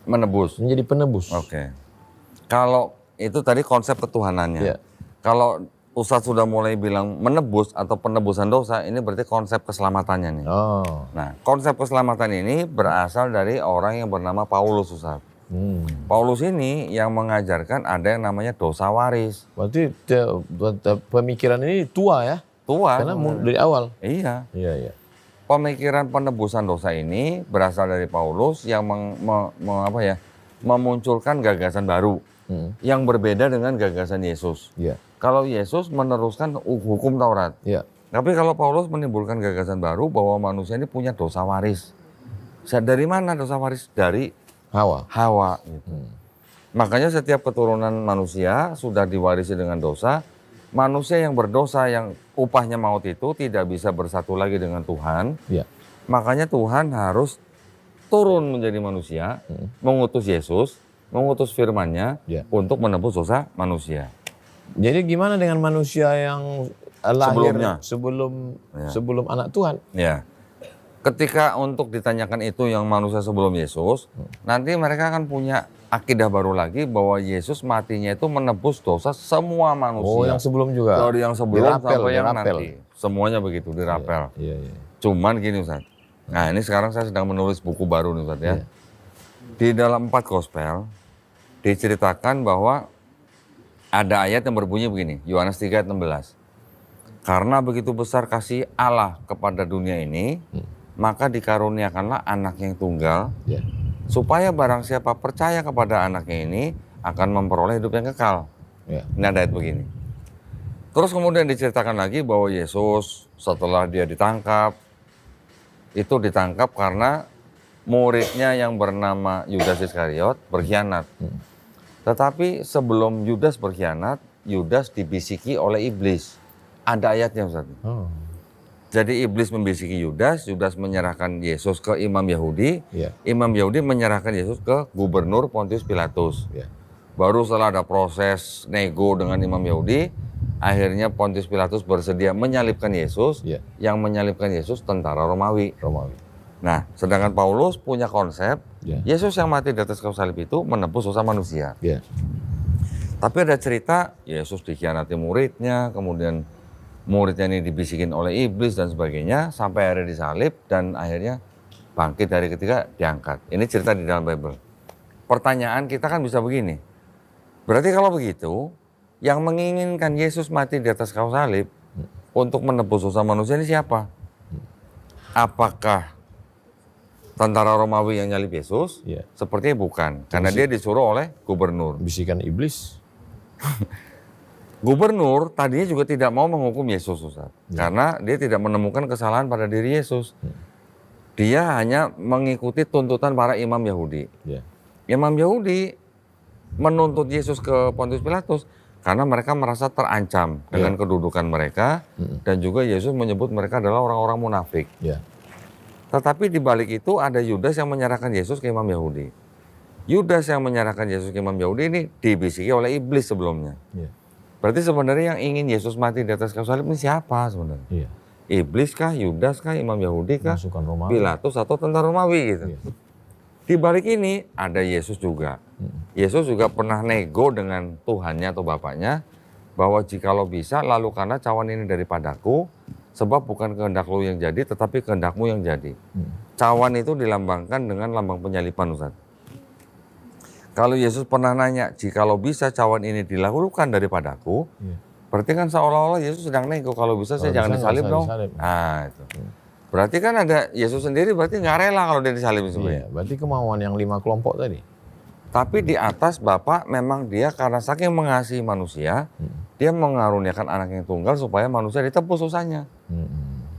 menjadi penebus. Oke. Kalau itu tadi konsep ketuhanannya. Ya. Kalau Ustadz sudah mulai bilang menebus atau penebusan dosa, ini berarti konsep keselamatannya nih. Oh. Nah, konsep keselamatan ini berasal dari orang yang bernama Paulus, Ustadz. Paulus ini yang mengajarkan ada yang namanya dosa waris. Berarti pemikiran ini tua ya? Tua. Karena dari awal. Iya. Iya. Pemikiran penebusan dosa ini berasal dari Paulus yang memunculkan gagasan baru yang berbeda dengan gagasan Yesus. Iya. Kalau Yesus meneruskan hukum Taurat. Iya. Tapi kalau Paulus menimbulkan gagasan baru bahwa manusia ini punya dosa waris. Dari mana dosa waris? Dari Hawa. Gitu. Makanya setiap keturunan manusia sudah diwarisi dengan dosa. Manusia yang berdosa yang upahnya maut itu tidak bisa bersatu lagi dengan Tuhan. Iya. Makanya Tuhan harus turun menjadi manusia, mengutus Yesus, mengutus firman-Nya untuk menebus dosa manusia. Jadi gimana dengan manusia yang lahir Sebelumnya. sebelum anak Tuhan? Ya. Ketika untuk ditanyakan itu yang manusia sebelum Yesus, nanti mereka akan punya akidah baru lagi bahwa Yesus matinya itu menebus dosa semua manusia. Oh, yang sebelum juga. Dari yang sebelum Dirapel, sampai yang dirapel. nanti. Semuanya begitu, dirapel. Iya. Cuman gini Ustaz. Nah, ini sekarang saya sedang menulis buku baru nih Ustaz ya. Di dalam 4 gospel diceritakan bahwa ada ayat yang berbunyi begini, Yohanes 3 ayat 16. Karena begitu besar kasih Allah kepada dunia ini, maka dikaruniakanlah anak yang tunggal, supaya barang siapa percaya kepada anaknya ini akan memperoleh hidup yang kekal. Ini ada ayat begini. Terus kemudian diceritakan lagi bahwa Yesus setelah dia ditangkap, itu ditangkap karena muridnya yang bernama Yudas Iskariot berkhianat. Tetapi sebelum Yudas berkhianat, Yudas dibisiki oleh iblis. Ada ayatnya Ustaz. Jadi iblis membisiki Yudas, Yudas menyerahkan Yesus ke imam Yahudi, imam Yahudi menyerahkan Yesus ke gubernur Pontius Pilatus. Baru setelah ada proses nego dengan imam Yahudi, akhirnya Pontius Pilatus bersedia menyalibkan Yesus, yang menyalibkan Yesus tentara Romawi. Nah, sedangkan Paulus punya konsep, Yesus yang mati di atas kayu salib itu menebus dosa manusia. Tapi ada cerita, Yesus dikhianati muridnya, kemudian muridnya ini dibisikin oleh iblis dan sebagainya, sampai akhirnya disalib dan akhirnya bangkit dari ketiga diangkat. Ini cerita di dalam Bible. Pertanyaan kita kan bisa begini, berarti kalau begitu, yang menginginkan Yesus mati di atas kayu salib untuk menebus dosa manusia ini siapa? Apakah tentara Romawi yang nyalib Yesus? Sepertinya bukan, karena dia disuruh oleh gubernur. Bisikan iblis. Gubernur tadinya juga tidak mau menghukum Yesus, Ustaz. Karena dia tidak menemukan kesalahan pada diri Yesus. Dia hanya mengikuti tuntutan para imam Yahudi. Imam Yahudi menuntut Yesus ke Pontius Pilatus karena mereka merasa terancam dengan kedudukan mereka, dan juga Yesus menyebut mereka adalah orang-orang munafik. Tetapi di balik itu ada Yudas yang menyerahkan Yesus ke imam Yahudi. Yudas yang menyerahkan Yesus ke imam Yahudi ini dibisiki oleh iblis sebelumnya. Berarti sebenarnya yang ingin Yesus mati di atas kayu salib ini siapa sebenarnya? Iblis kah, Yudas kah, imam Yahudi kah, Pilatus atau tentara Romawi gitu. Di balik ini ada Yesus juga. Yesus juga pernah nego dengan Tuhannya atau Bapaknya bahwa jikalau bisa lalukanlah cawan ini daripadaku, sebab bukan kehendak lu yang jadi tetapi kehendakmu yang jadi. Cawan itu dilambangkan dengan lambang penyaliban, Ustaz. Kalau Yesus pernah nanya, jikalau bisa cawan ini dilakukan daripadaku, berarti kan seolah-olah Yesus sedang nego, kalau bisa saya jangan disalib dong. Nah itu. Berarti kan ada Yesus sendiri berarti nggak rela kalau dia disalib sebenarnya. Berarti kemauan yang 5 kelompok tadi. Tapi di atas Bapa memang dia karena saking mengasihi manusia, dia mengaruniakan anak yang tunggal supaya manusia ditebus dosanya.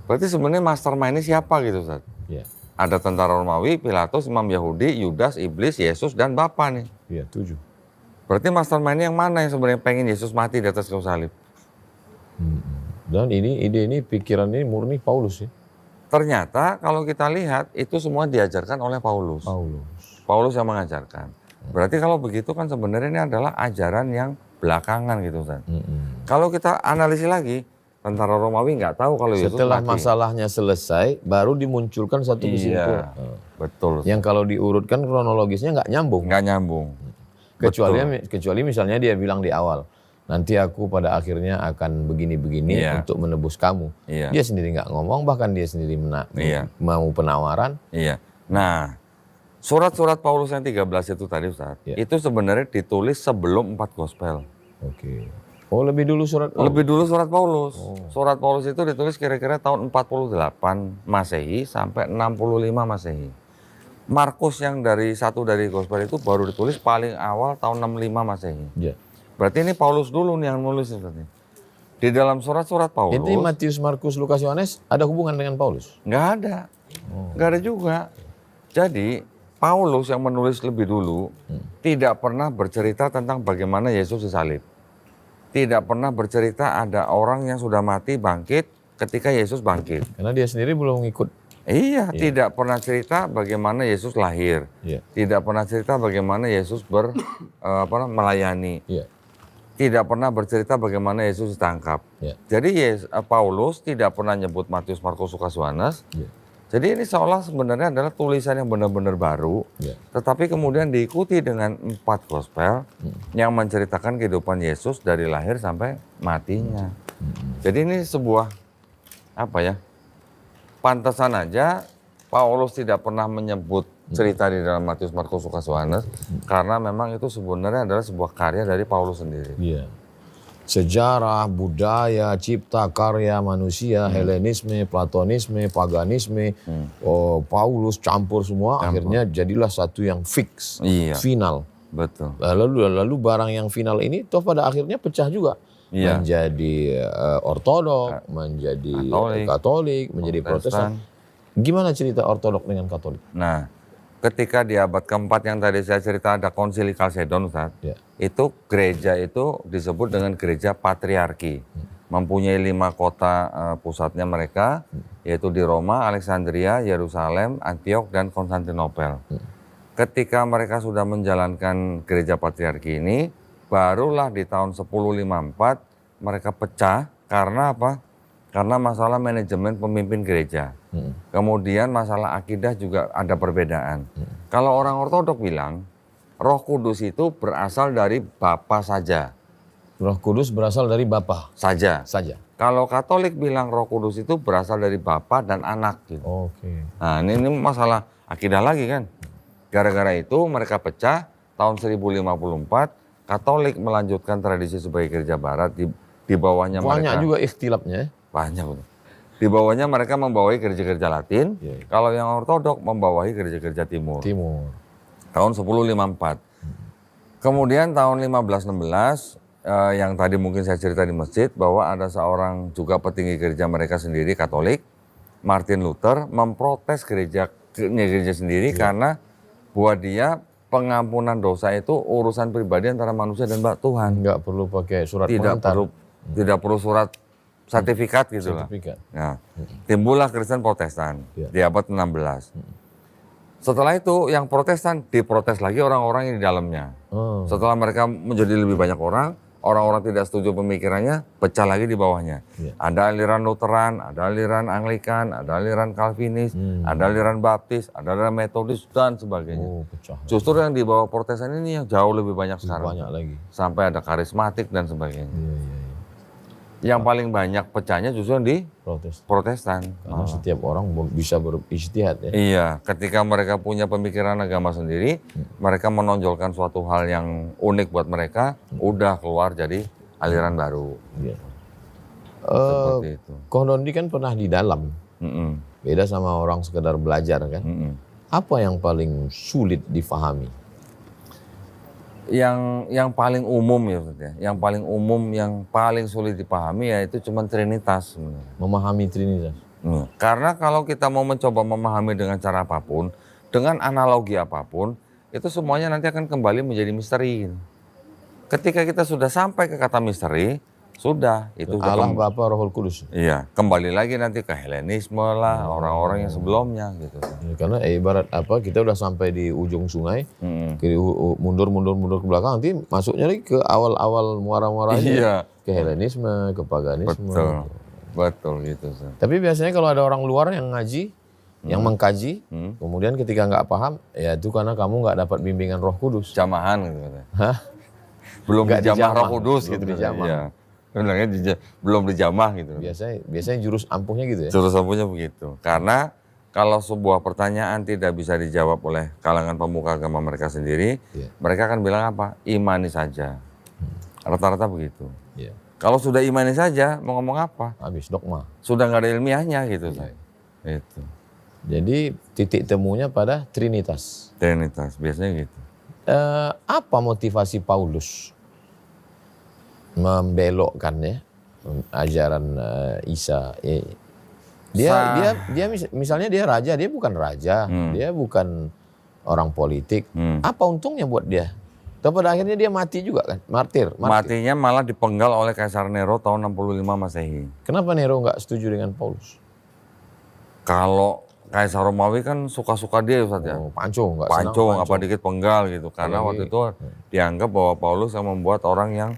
Berarti sebenarnya mastermind-nya siapa gitu, Ustaz? Ada tentara Romawi, Pilatus, imam Yahudi, Yudas, iblis, Yesus, dan Bapa nih. 7. Berarti mastermind-nya yang mana yang sebenarnya pengen Yesus mati di atas kayu salib? Dan ide ini, pikiran ini murni Paulus ya? Ternyata kalau kita lihat itu semua diajarkan oleh Paulus. Paulus yang mengajarkan. Berarti kalau begitu kan sebenarnya ini adalah ajaran yang belakangan gitu, Ustaz. Kalau kita analisis lagi, tentara Romawi nggak tahu kalau Yesus Setelah mati. masalahnya selesai, baru dimunculkan satu kesimpulan. Iya, betul. Yang kalau diurutkan kronologisnya nggak nyambung. Nggak nyambung. Kecuali misalnya dia bilang di awal, nanti aku pada akhirnya akan begini-begini Iya. untuk menebus kamu. Iya. Dia sendiri nggak ngomong, bahkan dia sendiri Iya. mau penawaran. Iya. Nah, surat-surat Paulus yang 13 itu tadi Ustaz, Iya. itu sebenarnya ditulis sebelum 4 gospel. Oke. Oh, lebih dulu surat. Lebih dulu surat Paulus. Surat Paulus itu ditulis kira-kira tahun 48 Masehi sampai 65 Masehi. Markus yang dari gospel itu baru ditulis paling awal tahun 65 Masehi. Ya. Berarti ini Paulus dulu nih yang nulis sebenarnya. Di dalam surat-surat Paulus Ini Matius, Markus, Lukas, Yohanes ada hubungan dengan Paulus? nggak ada. Nggak ada juga. Jadi Paulus yang menulis lebih dulu tidak pernah bercerita tentang bagaimana Yesus disalib. Tidak pernah bercerita ada orang yang sudah mati bangkit ketika Yesus bangkit. Karena dia sendiri belum ikut. Iya, tidak pernah cerita bagaimana Yesus lahir. Iya. Tidak pernah cerita bagaimana Yesus melayani. Iya. Tidak pernah bercerita bagaimana Yesus ditangkap. Iya. Jadi Paulus tidak pernah nyebut Matius, Markus, Lukas, Yohanes. Iya. Jadi ini seolah sebenarnya adalah tulisan yang benar-benar baru, Iya. tetapi kemudian diikuti dengan 4 gospel yang menceritakan kehidupan Yesus dari lahir sampai matinya. Jadi ini sebuah pantesan aja Paulus tidak pernah menyebut cerita di dalam Matius, Markus, Lukas, Yohanes karena memang itu sebenarnya adalah sebuah karya dari Paulus sendiri. Iya. Sejarah, budaya, cipta, karya manusia, Helenisme, Platonisme, paganisme, Paulus campur semua, akhirnya jadilah satu yang fix, Iya. final. Betul. Lalu barang yang final ini toh pada akhirnya pecah juga. Iya. Menjadi ortodok, menjadi katolik, menjadi protestan. Gimana cerita ortodok dengan katolik? Nah, ketika di abad keempat yang tadi saya cerita ada konsili Kalsedon, Ustaz, Ya. itu gereja itu disebut dengan gereja patriarki. Mempunyai 5 kota pusatnya mereka, yaitu di Roma, Alexandria, Yerusalem, Antiok, dan Konstantinopel. Ketika mereka sudah menjalankan gereja patriarki ini, barulah di tahun 1054 mereka pecah karena apa? Karena masalah manajemen pemimpin gereja. Kemudian masalah akidah juga ada perbedaan. Kalau orang ortodok bilang, Roh Kudus itu berasal dari Bapa saja. Roh Kudus berasal dari Bapa Saja. Kalau Katolik bilang Roh Kudus itu berasal dari Bapa dan Anak. Gitu. Oke. Nah ini masalah akidah lagi kan. Gara-gara itu mereka pecah tahun 1054. Katolik melanjutkan tradisi sebagai gereja Barat di bawahnya Banyak mereka. juga ikhtilafnya. Banyak. Di bawahnya mereka membawahi gereja-gereja Latin. Iya. Kalau yang ortodok membawahi gereja-gereja Timur. Tahun 1054. Kemudian tahun 1516 yang tadi mungkin saya cerita di masjid bahwa ada seorang juga petinggi gereja mereka sendiri Katolik, Martin Luther, memprotes gereja sendiri karena buat dia pengampunan dosa itu urusan pribadi antara manusia dan Tuhan. Nggak perlu pakai surat Tidak pengantar. tidak perlu surat sertifikat gitu lah. Sertifikat. Nah, timbullah Kristen Protestan Ya. di abad 16. Setelah itu yang Protestan diprotes lagi orang-orang yang di dalamnya. Setelah mereka menjadi lebih banyak orang-orang tidak setuju pemikirannya, pecah lagi di bawahnya. Ya. Ada aliran Lutheran, ada aliran Anglikan, ada aliran Calvinis, ada aliran Baptis, ada aliran Metodis dan sebagainya. Oh, pecah. Justru yang di bawah Protestan ini yang jauh lebih banyak sekarang. Banyak lagi. Sampai ada karismatik dan sebagainya. Iya. Yang paling banyak pecahnya justru yang di Protestan. Karena setiap orang bisa berijtihad ya. Iya, ketika mereka punya pemikiran agama sendiri, mereka menonjolkan suatu hal yang unik buat mereka, udah keluar jadi aliran baru. Iya. Seperti itu. Kohdondi kan pernah di dalam. Mm-mm. Beda sama orang sekedar belajar kan. Mm-mm. Apa yang paling sulit difahami? Yang paling umum ya, Ustaz, ya. Yang paling umum, yang paling sulit dipahami yaitu cuma Trinitas sebenarnya. Memahami Trinitas. Karena kalau kita mau mencoba memahami dengan cara apapun, dengan analogi apapun, itu semuanya nanti akan kembali menjadi misteri. Ketika kita sudah sampai ke kata misteri, Sudah, itu udah Allah Bapa Rohul Kudus. iya, kembali lagi nanti ke Helenisme lah, orang-orang yang sebelumnya gitu. Ya, karena ibarat apa kita udah sampai di ujung sungai, mundur ke belakang, nanti masuknya lagi ke awal-awal muara-muaranya. Iya. Ke Helenisme, ke paganisme. Betul gitu. Tapi biasanya kalau ada orang luar yang ngaji, yang mengkaji, kemudian ketika nggak paham, ya itu karena kamu nggak dapat bimbingan Roh Kudus. Jamahan gitu katanya. Hah? Belum Nggak dijamah dijamah, Roh Kudus belum gitu. dijamah. Iya. Bilangnya belum dijamah gitu. Biasanya jurus ampuhnya gitu ya. Jurus ampuhnya begitu. Karena kalau sebuah pertanyaan tidak bisa dijawab oleh kalangan pemuka agama mereka sendiri, mereka akan bilang apa? Imani saja. Rata-rata begitu. Iya. Kalau sudah imani saja, mau ngomong apa? Habis dogma. Sudah nggak ada ilmiahnya gitu. Itu. Jadi titik temunya pada Trinitas. Trinitas, biasanya gitu. Apa motivasi Paulus membelokkannya ajaran Isa? Dia misalnya dia raja, dia bukan raja, dia bukan orang politik. Apa untungnya buat dia? Tapi pada akhirnya dia mati juga kan, martir. Matinya malah dipenggal oleh Kaisar Nero tahun 65 Masehi. Kenapa Nero nggak setuju dengan Paulus? Kalau Kaisar Romawi kan suka-suka dia Ustaz ya. Panco, nggak senang Panco, apa dikit penggal gitu. Karena waktu itu dianggap bahwa Paulus yang membuat orang yang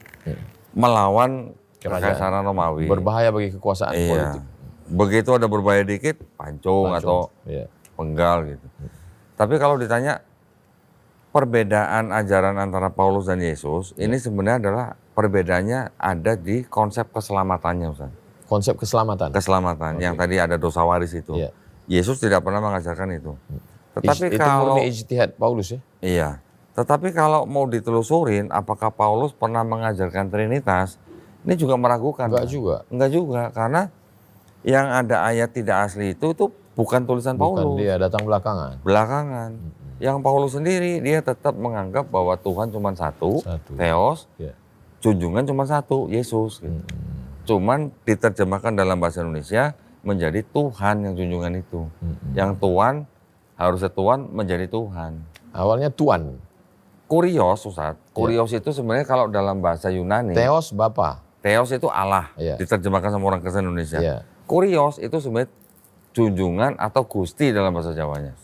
melawan Kekaisaran Romawi. Berbahaya bagi kekuasaan politik. Begitu ada berbahaya dikit, pancung atau penggal gitu. Tapi kalau ditanya perbedaan ajaran antara Paulus dan Yesus, ini sebenarnya adalah perbedaannya ada di konsep keselamatannya Ustaz. Konsep keselamatan? Keselamatan, yang tadi ada dosa waris itu. Yesus tidak pernah mengajarkan itu. Tetapi itu kalau murni ijtihad Paulus ya? Iya. Tetapi kalau mau ditelusurin apakah Paulus pernah mengajarkan Trinitas, ini juga meragukan. Enggak juga. Enggak juga, karena yang ada ayat tidak asli itu bukan tulisan Paulus. Bukan, dia datang belakangan. Belakangan. Yang Paulus sendiri dia tetap menganggap bahwa Tuhan cuma satu. Theos, junjungan cuma satu, Yesus. Gitu. Cuman diterjemahkan dalam bahasa Indonesia menjadi Tuhan yang junjungan itu. Yang Tuhan, harusnya Tuhan menjadi Tuhan. Awalnya Tuan. Kurios, Ustaz. Kurios itu sebenarnya kalau dalam bahasa Yunani. Theos Bapa. Theos itu Allah. Diterjemahkan sama orang Kristen Indonesia. Kurios itu sebenarnya junjungan atau Gusti dalam bahasa Jawanya.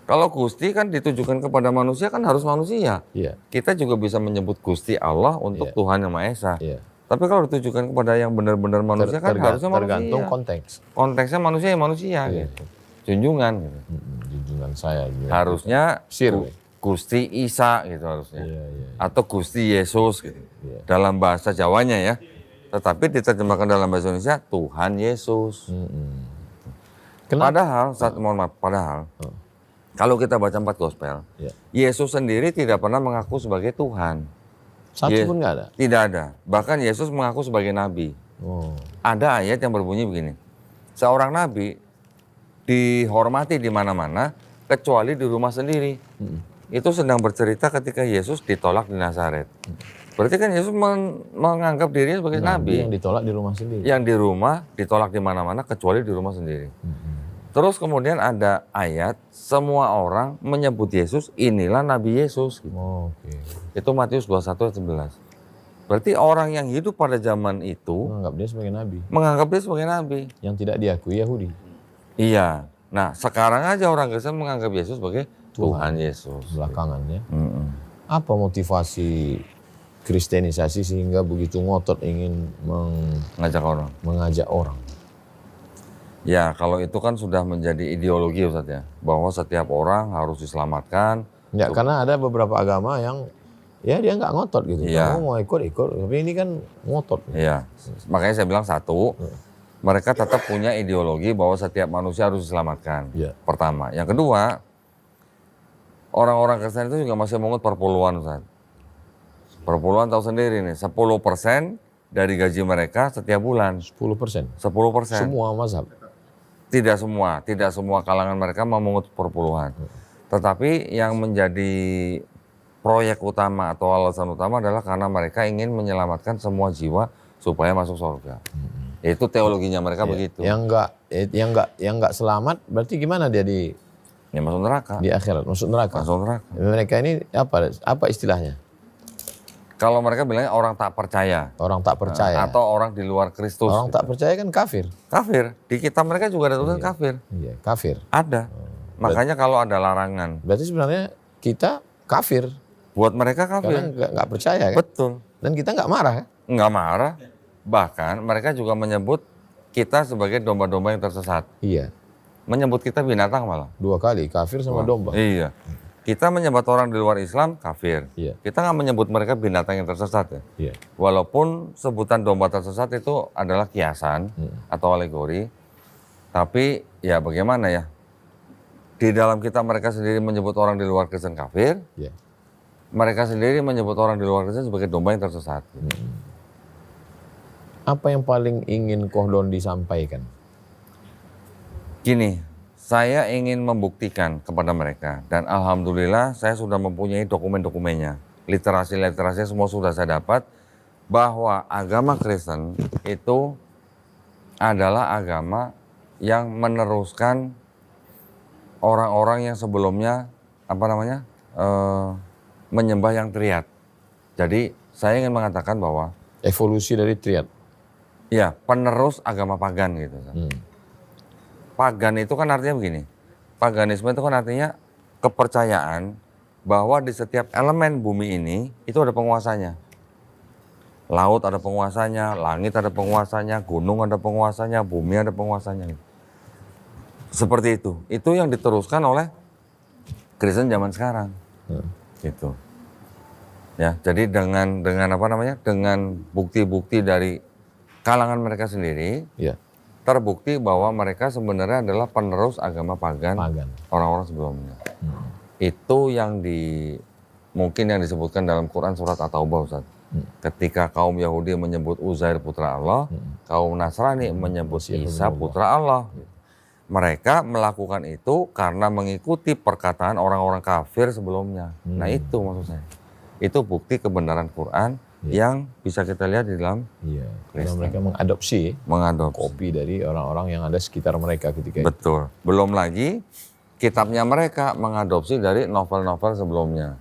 Kalau Gusti kan ditujukan kepada manusia kan harus manusia. Kita juga bisa menyebut Gusti Allah untuk Tuhan Yang Maha Esa. Tapi kalau ditujukan kepada yang benar-benar manusia kan harusnya manusia. Tergantung konteks. Konteksnya manusia ya manusia gitu. Junjungan gitu. Junjungan saya. Harusnya Gusti Isa gitu harusnya. Atau Gusti Yesus gitu. Dalam bahasa Jawanya ya. Tetapi diterjemahkan dalam bahasa Indonesia Tuhan Yesus. Padahal, kalau kita baca 4 gospel, Yesus sendiri tidak pernah mengaku sebagai Tuhan. Satu pun nggak ada? Tidak ada. Bahkan Yesus mengaku sebagai nabi. Ada ayat yang berbunyi begini. Seorang nabi dihormati di mana-mana kecuali di rumah sendiri. Itu sedang bercerita ketika Yesus ditolak di Nazaret. Berarti kan Yesus menganggap dirinya sebagai nabi. Yang ditolak di rumah sendiri. Yang di rumah ditolak di mana-mana kecuali di rumah sendiri. Terus kemudian ada ayat semua orang menyebut Yesus inilah Nabi Yesus. Itu Matius 21 ayat 11. Berarti orang yang hidup pada zaman itu menganggap dia sebagai nabi. Menganggap dia sebagai nabi. Yang tidak diakui Yahudi. Iya. Nah sekarang aja orang Kristen menganggap Yesus sebagai Tuhan Yesus. Belakangan ya. Apa motivasi kristenisasi sehingga begitu ngotot ingin mengajak orang? Ya kalau itu kan sudah menjadi ideologi Ustaz ya. Bahwa setiap orang harus diselamatkan. Ya karena ada beberapa agama yang ya dia nggak ngotot gitu. Kamu mau ikut. Tapi ini kan ngotot. Iya. Makanya saya bilang satu. Mereka tetap punya ideologi bahwa setiap manusia harus diselamatkan. Pertama. Yang kedua. Orang-orang Kristen itu juga masih mengut perpuluhan Ustaz. Perpuluhan tahu sendiri nih. 10% dari gaji mereka setiap bulan. 10%? 10%. Semua mazhab? Tidak semua kalangan mereka memungut perpuluhan. Tetapi yang menjadi proyek utama atau alasan utama adalah karena mereka ingin menyelamatkan semua jiwa supaya masuk surga. Itu teologinya mereka begitu. Yang enggak selamat berarti gimana dia masuk neraka. Di akhirat masuk neraka. Masuk neraka. Mereka ini apa istilahnya? Kalau mereka bilangnya orang tak percaya. Orang tak percaya. Atau orang di luar Kristus. Orang tak percaya kan kafir. Kafir. Di kitab mereka juga ada tulisan kafir. Iya, kafir. Ada. Makanya kalau ada larangan. Berarti sebenarnya kita kafir. Buat mereka kafir. Karena nggak percaya kan. Betul. Dan kita nggak marah kan. Nggak marah. Bahkan mereka juga menyebut kita sebagai domba-domba yang tersesat. Iya. Menyebut kita binatang malah. 2 kali, kafir sama domba. Iya. Kita menyebut orang di luar Islam kafir. Iya. Kita nggak menyebut mereka binatang yang tersesat ya. Iya. Walaupun sebutan domba tersesat itu adalah kiasan atau alegori. Tapi ya bagaimana ya. Di dalam kita mereka sendiri menyebut orang di luar Kristen kafir. Iya. Mereka sendiri menyebut orang di luar Kristen sebagai domba yang tersesat. Apa yang paling ingin Kohdon disampaikan? Gini, saya ingin membuktikan kepada mereka dan alhamdulillah saya sudah mempunyai dokumen-dokumennya. Literasi-literasi semua sudah saya dapat bahwa agama Kristen itu adalah agama yang meneruskan orang-orang yang sebelumnya menyembah yang triad. Jadi saya ingin mengatakan bahwa Evolusi dari triad. ya penerus agama pagan gitu. Pagan itu kan artinya begini, paganisme itu kan artinya kepercayaan bahwa di setiap elemen bumi ini itu ada penguasanya. Laut ada penguasanya, langit ada penguasanya, gunung ada penguasanya, bumi ada penguasanya. Seperti itu yang diteruskan oleh Kristen zaman sekarang. Gitu. Ya, jadi dengan dengan bukti-bukti dari kalangan mereka sendiri. Iya. Terbukti bahwa mereka sebenarnya adalah penerus agama pagan. Orang-orang sebelumnya. Itu yang mungkin yang disebutkan dalam Quran surat At-Taubah, Ustaz. Ketika kaum Yahudi menyebut Uzair putra Allah, kaum Nasrani menyebut Isa putra Allah. Mereka melakukan itu karena mengikuti perkataan orang-orang kafir sebelumnya. Nah itu maksud saya. Itu bukti kebenaran Quran yang bisa kita lihat di dalam karena mereka mengadopsi kopi dari orang-orang yang ada sekitar mereka ketika itu. Betul. Belum lagi kitabnya mereka mengadopsi dari novel-novel sebelumnya.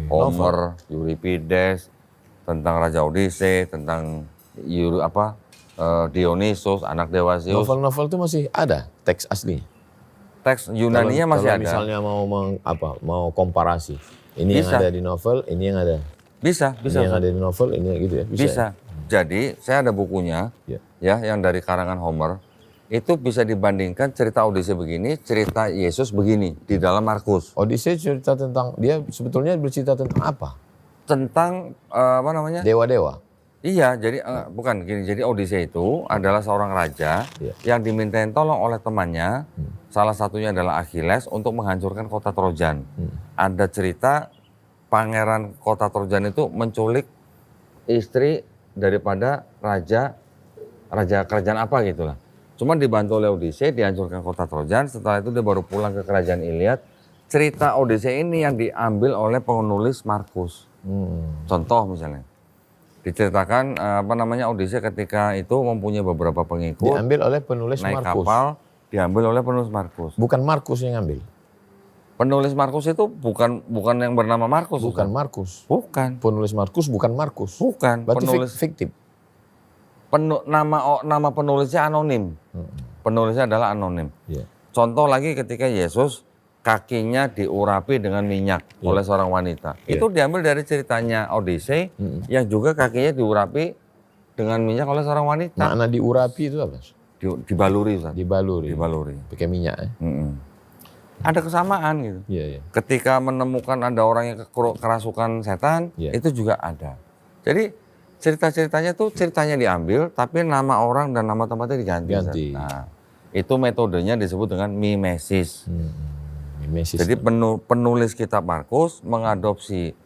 Homer, Euripides, tentang Raja Odyssey, tentang Dionysus, anak Dewa Zeus. Novel-novel itu masih ada teks asli. Teks Yunaninya masih kalau ada. Misalnya mau komparasi. Ini bisa. Yang ada di novel, ini yang ada. Bisa. Ini yang ada di novel, ini gitu ya. Bisa. Jadi saya ada bukunya, ya yang dari karangan Homer. Itu bisa dibandingkan cerita Odyssey begini, cerita Yesus begini di dalam Markus. Odyssey cerita tentang, dia sebetulnya bercerita tentang apa? Tentang Dewa-dewa. Iya, jadi bukan gini. Jadi Odyssey itu adalah seorang raja yang dimintain tolong oleh temannya. Salah satunya adalah Achilles untuk menghancurkan kota Trojan. Ada cerita pangeran kota Trojan itu menculik istri daripada raja kerajaan apa gitulah. Cuman dibantu oleh Odyssey dihancurkan kota Trojan. Setelah itu dia baru pulang ke kerajaan Iliad. Cerita Odyssey ini yang diambil oleh penulis Markus. Contoh misalnya. Diceritakan Odyssey ketika itu mempunyai beberapa pengikut. Diambil oleh penulis naik Markus. Kapal, diambil oleh penulis Markus. Bukan Markus yang ngambil. Penulis Markus itu bukan yang bernama Markus. Bukan Markus. Bukan. Penulis Markus bukan Markus. Bukan. Berarti penulis fiktif. Nama penulisnya anonim. Penulisnya adalah anonim. Contoh lagi ketika Yesus kakinya diurapi dengan minyak oleh seorang wanita. Itu diambil dari ceritanya Odyssey yang juga kakinya diurapi dengan minyak oleh seorang wanita. Makna diurapi itu apa? Dibaluri, Ustaz. Dibaluri. Pakai minyak ya. Ada kesamaan gitu. Ketika menemukan ada orang yang kerasukan setan, itu juga ada. Jadi cerita-ceritanya tuh ceritanya diambil, tapi nama orang dan nama tempatnya diganti. Nah, itu metodenya disebut dengan mimesis. Jadi penulis kitab Markus mengadopsi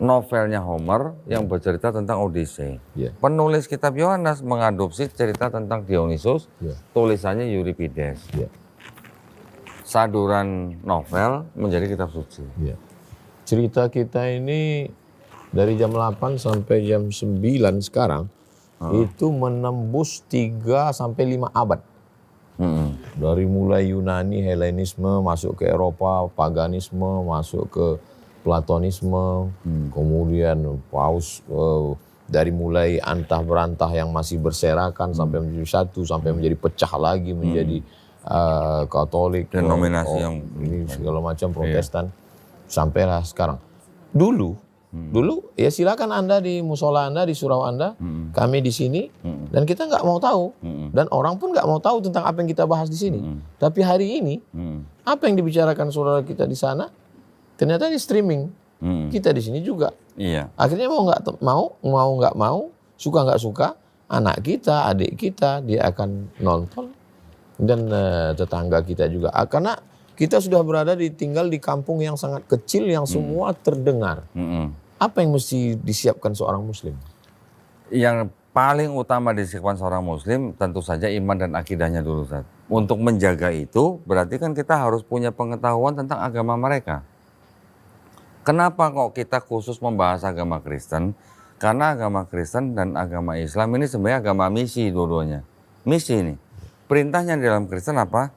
novelnya Homer yang bercerita tentang Odyssey. Penulis kitab Yohanes mengadopsi cerita tentang Dionysus, tulisannya Euripides. Saduran novel menjadi kitab suci. Cerita kita ini dari jam 8 sampai jam 9 sekarang itu menembus 3 sampai 5 abad. Dari mulai Yunani, Helenisme, masuk ke Eropa, paganisme, masuk ke Platonisme, kemudian paus dari mulai antah berantah yang masih berserakan sampai menjadi satu, sampai menjadi pecah lagi menjadi Katolik, denominasi yang ini segala macam Protestan, sampailah sekarang. Dulu ya silakan Anda di musola Anda, di surau Anda, kami di sini, dan kita nggak mau tahu, dan orang pun nggak mau tahu tentang apa yang kita bahas di sini. Tapi hari ini, apa yang dibicarakan saudara kita di sana, ternyata di streaming. Kita di sini juga. Iya. Akhirnya mau nggak mau, suka nggak suka, anak kita, adik kita, dia akan nonton, dan tetangga kita juga. Karena kita sudah tinggal di kampung yang sangat kecil, yang semua terdengar. Apa yang mesti disiapkan seorang muslim? Yang paling utama disiapkan seorang muslim tentu saja iman dan akidahnya dulu, Ustaz. Untuk menjaga itu berarti kan kita harus punya pengetahuan tentang agama mereka. Kenapa kok kita khusus membahas agama Kristen? Karena agama Kristen dan agama Islam ini sebenarnya agama misi dua-duanya. Misi ini. Perintahnya di dalam Kristen apa?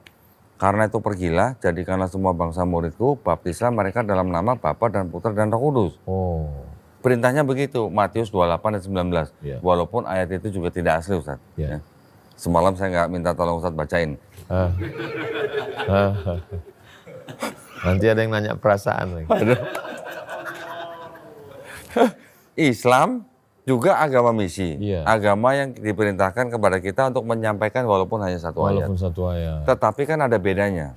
Karena itu pergilah, jadikanlah semua bangsa muridku, baptislah mereka dalam nama Bapa dan Putra dan Roh Kudus. Perintahnya begitu, Matius 28 dan 19. Walaupun ayat itu juga tidak asli, Ustaz. Ya. Semalam saya nggak minta tolong Ustaz bacain. Nanti ada yang nanya perasaan lagi. Islam juga agama misi, agama yang diperintahkan kepada kita untuk menyampaikan walaupun hanya satu ayat. Tetapi kan ada bedanya.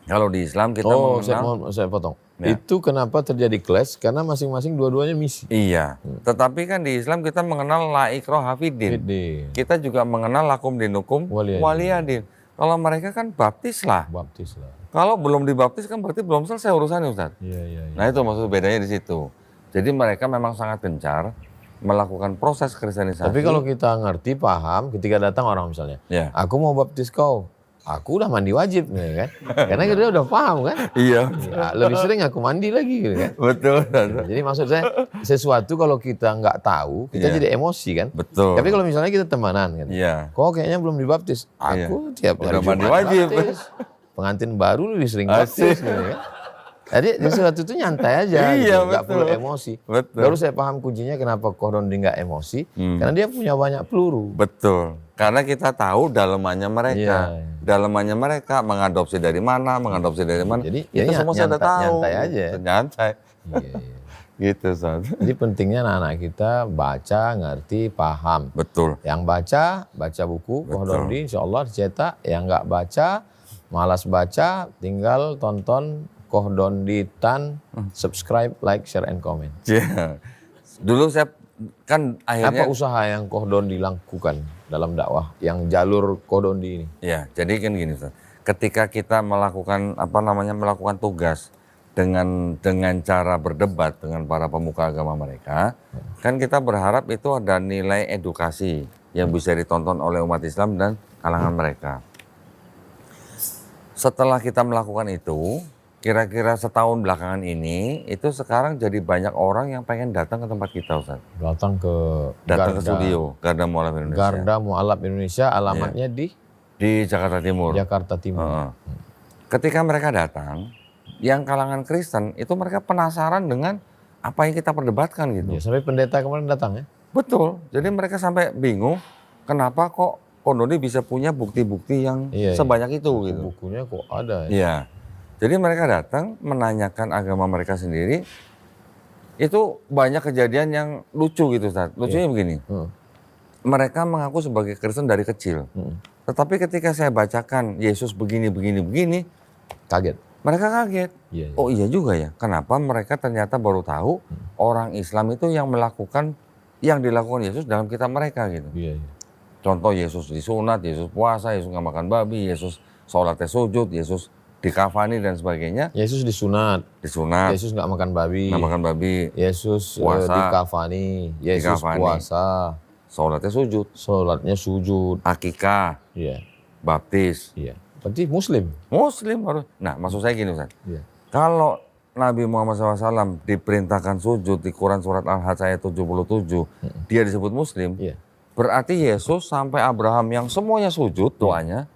Kalau di Islam kita mengenal, saya potong. Ya. Itu kenapa terjadi clash? Karena masing-masing dua-duanya misi. Iya. Tetapi kan di Islam kita mengenal la ikraha fiddin. Kita juga mengenal lakum dinukum waliyadin. Kalau mereka kan baptislah. Kalau belum dibaptis kan berarti belum selesai urusannya, Ustaz. Nah itu maksud bedanya di situ. Jadi mereka memang sangat gencar melakukan proses kristenisasi. Tapi kalau kita ngerti, paham, ketika datang orang misalnya, aku mau baptis kau, aku udah mandi wajib, kan? Karena kita udah paham kan? Iya. Lebih sering aku mandi lagi, gitu kan? Betul. Jadi maksud saya, sesuatu kalau kita nggak tahu, kita jadi emosi kan? Betul. Tapi kalau misalnya kita temanan, kan? Kok kayaknya belum dibaptis? Aku tiap hari mandi wajib. Pengantin baru lebih sering baptis, gitu kan? Jadi sesuatu itu nyantai aja, nggak perlu emosi. Baru saya paham kuncinya kenapa Kohdondi nggak emosi, karena dia punya banyak peluru. Betul, karena kita tahu dalemannya mereka, dalemannya mereka mengadopsi dari mana. Jadi itu semua saya udah tahu. Nyantai aja. Nyantai. Gitu, Ustaz. Jadi pentingnya anak-anak kita baca, ngerti, paham. Betul. Yang baca buku Kohdondi, insya Allah dicetak. Yang nggak baca, malas baca, tinggal tonton Kohdondi Tan, subscribe, like, share, and comment. Dulu saya kan akhirnya... Apa usaha yang Kohdondi lakukan dalam dakwah, yang jalur Kohdondi ini? Ya, jadi kan gini, Ustaz. Ketika kita melakukan melakukan tugas dengan cara berdebat dengan para pemuka agama mereka, kan kita berharap itu ada nilai edukasi yang bisa ditonton oleh umat Islam dan kalangan mereka. Setelah kita melakukan itu, kira-kira setahun belakangan ini, itu sekarang jadi banyak orang yang pengen datang ke tempat kita, Ustaz. Datang ke studio, Garda Mualaf Indonesia. Garda Mualaf Indonesia, alamatnya di Jakarta Timur. Ketika mereka datang, yang kalangan Kristen, itu mereka penasaran dengan apa yang kita perdebatkan gitu. Sampai pendeta kemarin datang ya? Betul, jadi mereka sampai bingung, kenapa kok Kohdondi bisa punya bukti-bukti yang sebanyak itu gitu. Bukunya kok ada ya? Iya. Jadi mereka datang menanyakan agama mereka sendiri, itu banyak kejadian yang lucu gitu, Ustaz. Lucunya begini, mereka mengaku sebagai Kristen dari kecil, tetapi ketika saya bacakan Yesus begini, kaget. Mereka kaget. Oh iya juga ya, kenapa mereka ternyata baru tahu orang Islam itu yang dilakukan Yesus dalam kitab mereka gitu. Contoh Yesus disunat, Yesus puasa, Yesus nggak makan babi, Yesus sholatnya sujud, Yesus dikafani dan sebagainya. Yesus disunat. Yesus nggak makan babi. Yesus dikafani. Yesus puasa. Sholatnya sujud. Akikah. Baptis. Berarti Muslim. Baru. Nah, maksud saya gini, Ustaz. Kalau Nabi Muhammad SAW diperintahkan sujud di Quran surat Al-Hajj ayat 77, dia disebut Muslim. Berarti Yesus sampai Abraham yang semuanya sujud doanya,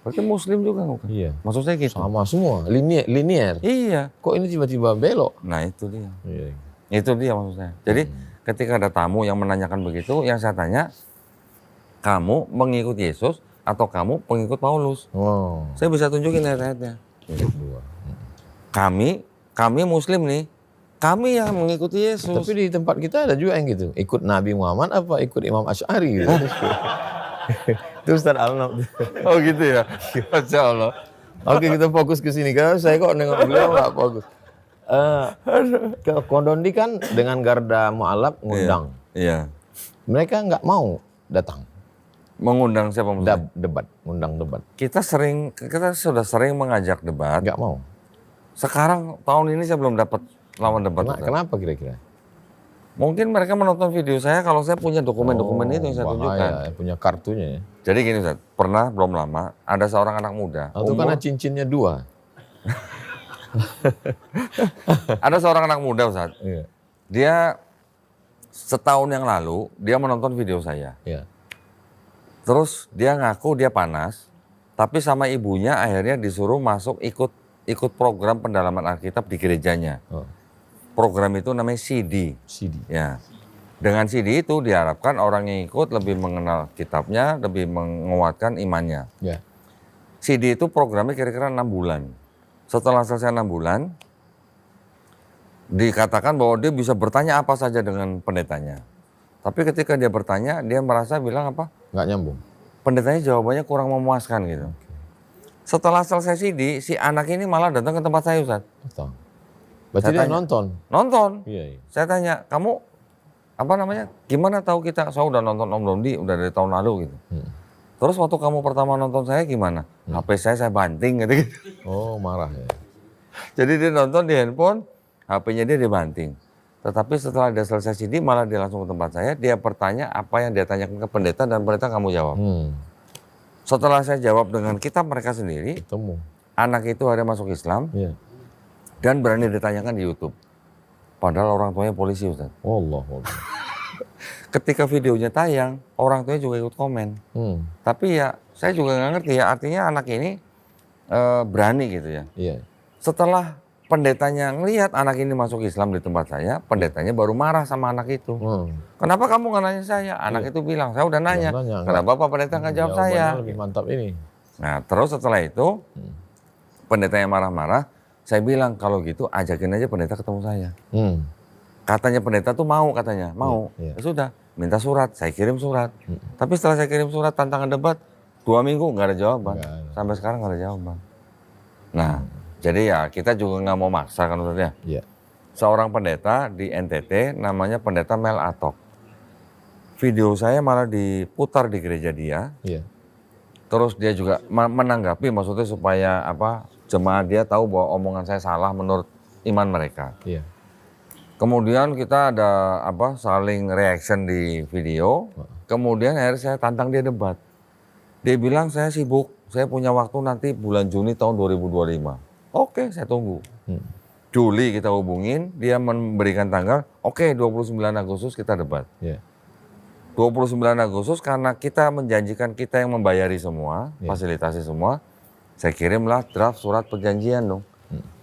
Berarti Muslim juga bukan? Iya. Maksud saya gitu. Sama semua, linear. Iya. Kok ini tiba-tiba belok? Nah itu dia. Iya. Itu dia maksud saya. Jadi ketika ada tamu yang menanyakan begitu, yang saya tanya, kamu mengikut Yesus atau kamu pengikut Paulus? Oh. Saya bisa tunjukin ayat-ayatnya. Dua. Kami Muslim nih, kami yang mengikuti Yesus. Tapi di tempat kita ada juga yang gitu. Ikut Nabi Muhammad apa ikut Imam Asy'ari gitu. Itu Ustaz Alnab. Oh gitu ya? Masya Allah. Oke, kita fokus ke sini. Karena saya kok nengok beliau nggak fokus. Ke Kodondi kan dengan Garda Mu'alaf ngundang. Iya. Mereka nggak mau datang. Mengundang siapa maksudnya? Debat, ngundang debat. Kita sudah sering mengajak debat. Nggak mau. Sekarang tahun ini saya belum dapat lawan debat. Kenapa kira-kira? Mungkin mereka menonton video saya kalau saya punya dokumen-dokumen itu yang saya tunjukkan. Punya kartunya ya. Jadi gini Ustaz, pernah belum lama ada seorang anak muda. Atau karena cincinnya 2. Ada seorang anak muda Ustaz. Iya. Dia setahun yang lalu dia menonton video saya. Iya. Terus dia ngaku dia panas, tapi sama ibunya akhirnya disuruh masuk ikut program pendalaman Alkitab di gerejanya. Oh. Program itu namanya CD. Ya. Dengan CD itu diharapkan orang yang ikut lebih mengenal kitabnya, lebih menguatkan imannya. Ya. CD itu programnya kira-kira 6 bulan. Setelah selesai 6 bulan, dikatakan bahwa dia bisa bertanya apa saja dengan pendetanya. Tapi ketika dia bertanya, dia merasa bilang apa? Nggak nyambung. Pendetanya jawabannya kurang memuaskan gitu. Setelah selesai CD, si anak ini malah datang ke tempat saya, Ustaz. Betul. Berarti dia nonton? Nonton. Iya. Saya tanya, kamu apa namanya? Gimana tahu kita? Saya udah nonton Om Dondi, udah dari tahun lalu gitu. Terus waktu kamu pertama nonton saya gimana? HP saya banting gitu. Oh, marah ya. Jadi dia nonton di handphone, HP-nya dia dibanting. Tetapi setelah dia selesai CD, malah dia langsung ke tempat saya, dia bertanya apa yang dia tanyakan ke pendeta dan pendeta kamu jawab. Setelah saya jawab dengan kitab mereka sendiri, ketemu. Anak itu ada masuk Islam, Iya. dan berani ditanyakan di YouTube. Padahal orang tuanya polisi, Ustaz. Allah. Ketika videonya tayang, orang tuanya juga ikut komen. Tapi ya, saya juga nggak ngerti ya, artinya anak ini berani gitu ya. Iya. Setelah pendetanya ngelihat anak ini masuk Islam di tempat saya, pendetanya baru marah sama anak itu. Kenapa kamu nggak nanya saya? Anak itu bilang, saya udah nanya. Kenapa Pak Pendeta nggak jawab saya? Lebih mantap ini. Nah, terus setelah itu, pendetanya marah-marah, saya bilang kalau gitu ajakin aja pendeta ketemu saya. Katanya pendeta tuh mau katanya, mau. Ya sudah, minta surat, saya kirim surat. Tapi setelah saya kirim surat tantangan debat, 2 minggu nggak ada jawaban. Sampai sekarang nggak ada jawaban. Nah, jadi ya kita juga nggak mau maksa kan Ustaz ya. Iya. Seorang pendeta di NTT namanya pendeta Mel Atok. Video saya malah diputar di gereja dia. Iya. Terus dia juga menanggapi maksudnya supaya apa jemaat dia tahu bahwa omongan saya salah menurut iman mereka. Iya. Kemudian kita ada apa saling reaction di video. Kemudian akhirnya saya tantang dia debat. Dia bilang saya sibuk, saya punya waktu nanti bulan Juni tahun 2025. Oke, saya tunggu. Juli kita hubungin, dia memberikan tanggal. Oke, 29 Agustus kita debat. Iya. 29 Agustus karena kita menjanjikan kita yang membayari semua, fasilitasi semua. Saya kirimlah draft surat perjanjian dong.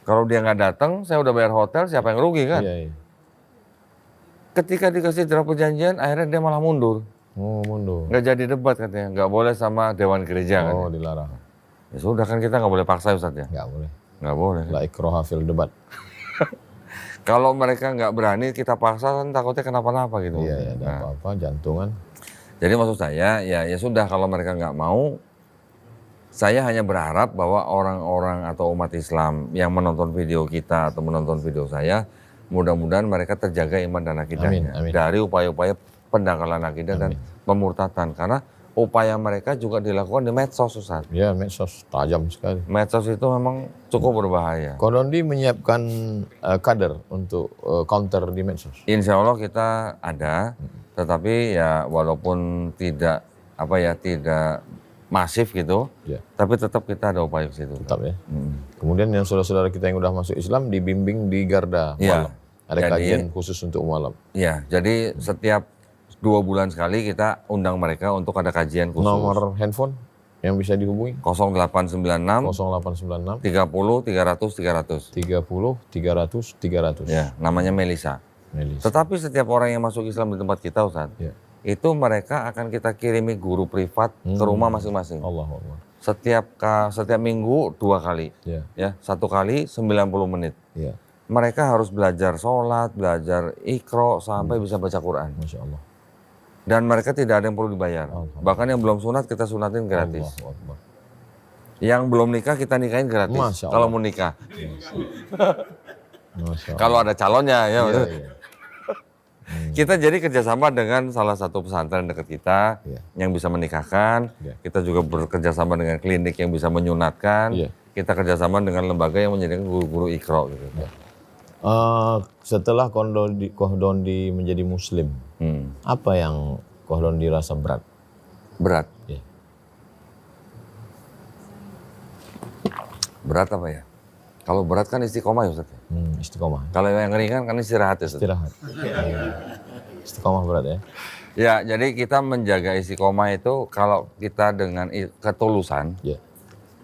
Kalau dia nggak datang, saya udah bayar hotel, siapa yang rugi kan? Iya. Ketika dikasih draft perjanjian, akhirnya dia malah mundur. Oh, mundur. Nggak jadi debat katanya, nggak boleh sama Dewan Gereja. Oh, katanya. dilarang. Ya sudah kan kita nggak boleh paksa Ustaz ya? Nggak boleh. Nggak boleh. La ikraha fil debat. Kalau mereka nggak berani kita paksa kan takutnya kenapa-napa gitu. Iya, ada apa-apa, jantungan. Jadi maksud saya ya sudah kalau mereka nggak mau, saya hanya berharap bahwa orang-orang atau umat Islam yang menonton video kita atau menonton video saya, mudah-mudahan mereka terjaga iman dan akidahnya dari upaya-upaya pendangkalan akidah dan pemurtatan. Karena upaya mereka juga dilakukan di medsos, Ustaz. Ya, medsos tajam sekali. Medsos itu memang cukup berbahaya. Kodondi menyiapkan kader untuk counter di medsos. Insya Allah kita ada, tetapi ya walaupun tidak tidak masif gitu, tapi tetap kita ada upaya ke situ. Tetap ya. Kemudian yang saudara-saudara kita yang udah masuk Islam dibimbing di Garda Mu'alaf. Ada kajian khusus untuk Mu'alaf. Iya, jadi setiap 2 bulan sekali kita undang mereka untuk ada kajian khusus. Nomor handphone? yang bisa dihubungi? 0896 0896 30 300 300. 30 300 300. Ya, namanya Melisa. Melisa. Tetapi setiap orang yang masuk Islam di tempat kita, Ustaz, Ya. itu mereka akan kita kirimi guru privat ke rumah masing-masing. Allahu Akbar. Setiap minggu 2 kali. Ya. Ya, 1 kali 90 menit. Ya. Mereka harus belajar sholat, belajar ikro sampai bisa baca Quran. Masya Allah. Dan mereka tidak ada yang perlu dibayar. Bahkan yang belum sunat kita sunatin gratis. Allahu Akbar. Yang belum nikah kita nikahin gratis. Masya Allah. Kalau mau nikah. Masya Allah. Kalau ada calonnya ya. Iya, iya. Kita jadi kerjasama dengan salah satu pesantren dekat kita Iya. yang bisa menikahkan. Iya. Kita juga bekerjasama dengan klinik yang bisa menyunatkan. Iya. Kita kerjasama dengan lembaga yang menyediakan guru-guru ikro. Gitu. Setelah Kohdondi menjadi Muslim, apa yang Kohdondi rasa berat? Berat. Ya. Berat apa ya? Kalau berat kan istiqomah ya Ustaz. Istiqomah. Kalau yang ringan kan istirahat ya Ustaz. Istirahat. Istiqomah berat ya. Ya, jadi kita menjaga istiqomah itu kalau kita dengan ketulusan Ya.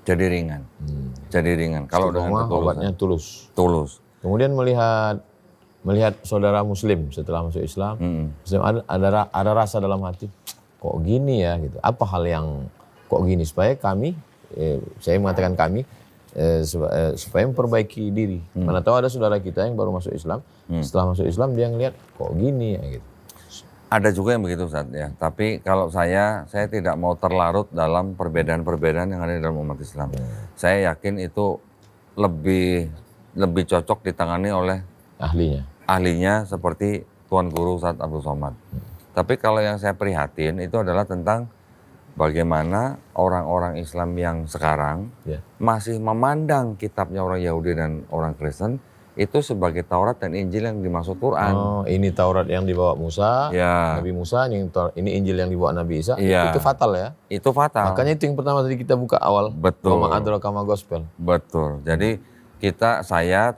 jadi ringan. Jadi ringan. Kalau dengan Istiqomah obatnya ketulusan. tulus. Tulus. Kemudian melihat saudara Muslim setelah masuk Islam, Muslim ada rasa dalam hati, kok gini ya gitu. Apa hal yang kok gini supaya kami, saya mengatakan kami, supaya memperbaiki diri. Mana tahu ada saudara kita yang baru masuk Islam, setelah masuk Islam dia ngelihat kok gini ya gitu. Ada juga yang begitu Ustaz ya. Tapi kalau saya tidak mau terlarut dalam perbedaan-perbedaan yang ada dalam umat Islam. Saya yakin itu lebih cocok ditangani oleh ahlinya seperti Tuan Guru Ustaz Abdul Somad. Tapi kalau yang saya prihatin itu adalah tentang bagaimana orang-orang Islam yang sekarang masih memandang kitabnya orang Yahudi dan orang Kristen itu sebagai Taurat dan Injil yang dimaksud Quran. Oh, ini Taurat yang dibawa Musa, Ya. Nabi Musa, ini Injil yang dibawa Nabi Isa. Ya. Itu fatal ya. Itu fatal. Makanya itu yang pertama tadi kita buka awal. Betul. Wa ma adraka ma gospel. Betul. Jadi saya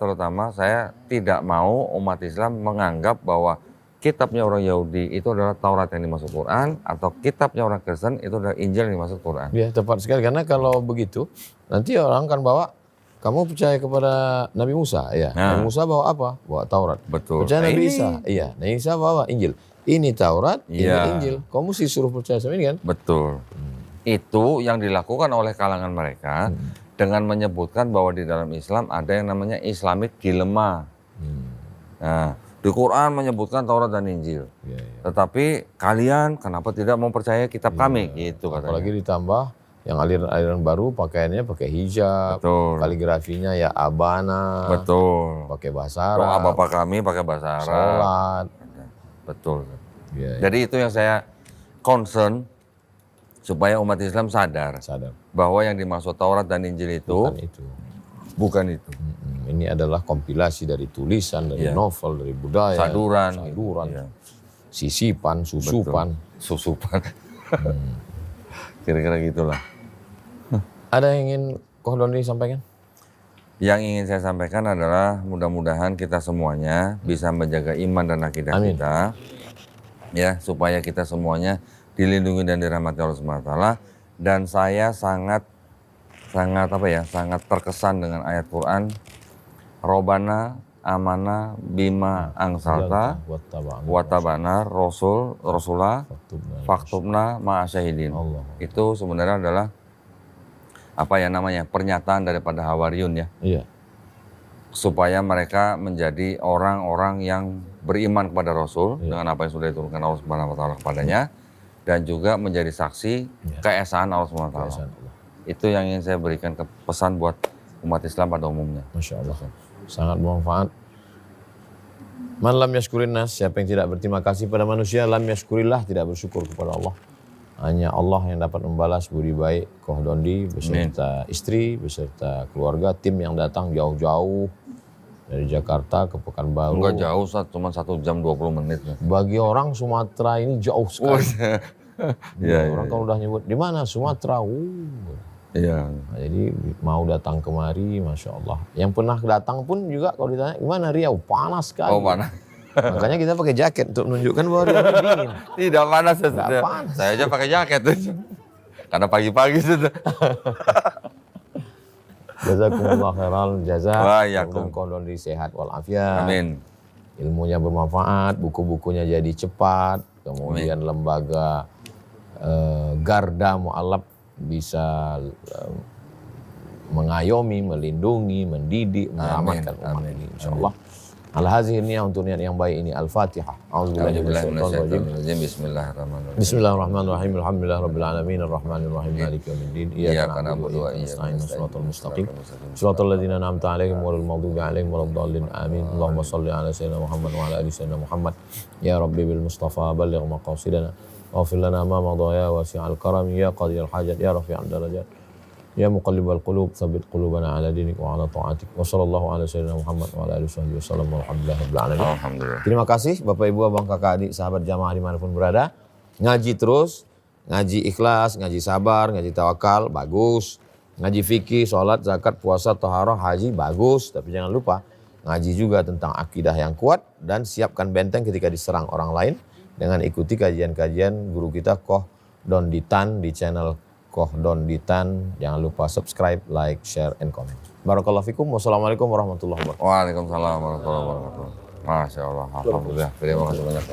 tidak mau umat Islam menganggap bahwa kitabnya orang Yahudi itu adalah Taurat yang dimaksud Quran atau kitabnya orang Kristen itu adalah Injil yang dimaksud Quran. Ya, tepat sekali karena kalau begitu nanti orang kan bawa kamu percaya kepada Nabi Musa, ya. Nabi Musa bawa apa? Bawa Taurat. Betul. Percaya Nabi Isa, iya. Nabi Isa bawa Injil. Ini Taurat, ini Injil. Kamu sih suruh percaya sama ini kan? Betul. Itu yang dilakukan oleh kalangan mereka dengan menyebutkan bahwa di dalam Islam ada yang namanya Islamic Dilemma. Nah, di Quran menyebutkan Taurat dan Injil. Tetapi kalian kenapa tidak mau percaya kitab kami? Gitu katanya. Apalagi ditambah yang aliran-aliran baru pakaiannya pakai hijab, Betul. kaligrafinya ya abana, Betul. pakai bahasa Doa Arab, Bapak kami pakai bahasa Arab. sholat. Betul. Ya, Jadi itu yang saya concern supaya umat Islam sadar sadar. bahwa yang dimaksud Taurat dan Injil itu bukan itu. Ini adalah kompilasi dari tulisan, dari novel, dari budaya, Saduran. Iya. sisipan, susupan. Susupan. Kira-kira gitulah. Ada yang ingin Kohdondi sampaikan? Yang ingin saya sampaikan adalah mudah-mudahan kita semuanya bisa menjaga iman dan akidah kita, ya, supaya kita semuanya dilindungi dan dirahmati Allah Subhanahu wa taala. Dan saya sangat terkesan dengan ayat Quran, Robana amana bima angsalta watabana rasulah faktubna ma'asyahidin. Itu sebenarnya adalah pernyataan daripada Hawariyun ya. Iya. Supaya mereka menjadi orang-orang yang beriman kepada Rasul dengan apa yang sudah diturunkan Allah Subhanahu wa taala kepadanya dan juga menjadi saksi keesaan Allah Subhanahu wa taala. Itu yang ingin saya berikan pesan buat umat Islam pada umumnya. Masya Allah. Sangat bermanfaat. Man lam yashkurin nas, siapa yang tidak berterima kasih pada manusia, lam yashkurillah, tidak bersyukur kepada Allah. Hanya Allah yang dapat membalas budi baik Kohdondi beserta istri, beserta keluarga, tim yang datang jauh-jauh dari Jakarta ke Pekanbaru. Enggak jauh, cuma 1 jam 20 menit. Bagi orang Sumatera ini jauh sekali. Orang kalau udah nyebut, di mana Sumatera? Iya. Nah, jadi mau datang kemari, Masya Allah. Yang pernah datang pun juga kalau ditanya, gimana Riau? Panas sekali. Oh panas. Makanya kita pakai jaket untuk menunjukkan bahwa Riau dingin. Tidak panas. Nggak panas. Saya aja pakai jaket. Karena pagi-pagi sudah. Jazakumullah khairal jaza. Wa iyyakum. Mudah-mudahan sehat walafiat. Amin. Ilmunya bermanfaat, buku-bukunya jadi cepat, kemudian lembaga Garda Mu'alaf bisa mengayomi, melindungi, mendidik, menyelamatkan umat ini insyaallah. Al-hazihi niat untuk niat yang baik ini. Al-Fatihah. A'udzubillahi Bismillahirrahmanirrahim. Bismillahirrahmanirrahim. Alhamdulillahirabbil alamin arrahmanir rahim maliki yaumiddin. Iyyaka na'budu wa iyyaka nasta'in shiratal mustaqim. Shiratal ladzina an'amta 'alaihim ghairil maghdubi 'alaihim waladdallin. Amin. Allahumma shalli ala sayyidina Muhammad wa ala ali sayyidina Muhammad. Ya Rabbi bil Mustafa balligh maqasidana. Waghfir lana ma madha ya wasi'al karam ya qadiyal hajat ya rafi'ad darajat. Ya muqallibal qulub tsabbit qulubana ala dinik wa ala ta'atik. Wa sallallahu ala sayyidina Muhammad wa ala alihi wasallam. Walhamdulillahirabbil alamin. Alhamdulillah. Terima kasih Bapak Ibu, Abang Kakak Adik, sahabat jamaah dimanapun berada. Ngaji terus, ngaji ikhlas, ngaji sabar, ngaji tawakal, bagus. Ngaji fikih, sholat, zakat, puasa, taharah, haji, bagus. Tapi jangan lupa ngaji juga tentang akidah yang kuat dan siapkan benteng ketika diserang orang lain dengan ikuti kajian-kajian guru kita Koh Don Ditan di channel Koh Don Ditan. Jangan lupa subscribe, like, share, and comment. Barakallahu fikum. Wassalamualaikum warahmatullahi wabarakatuh. Waalaikumsalam warahmatullahi wabarakatuh. Masya Allah. Alhamdulillah. Terima kasih banyak.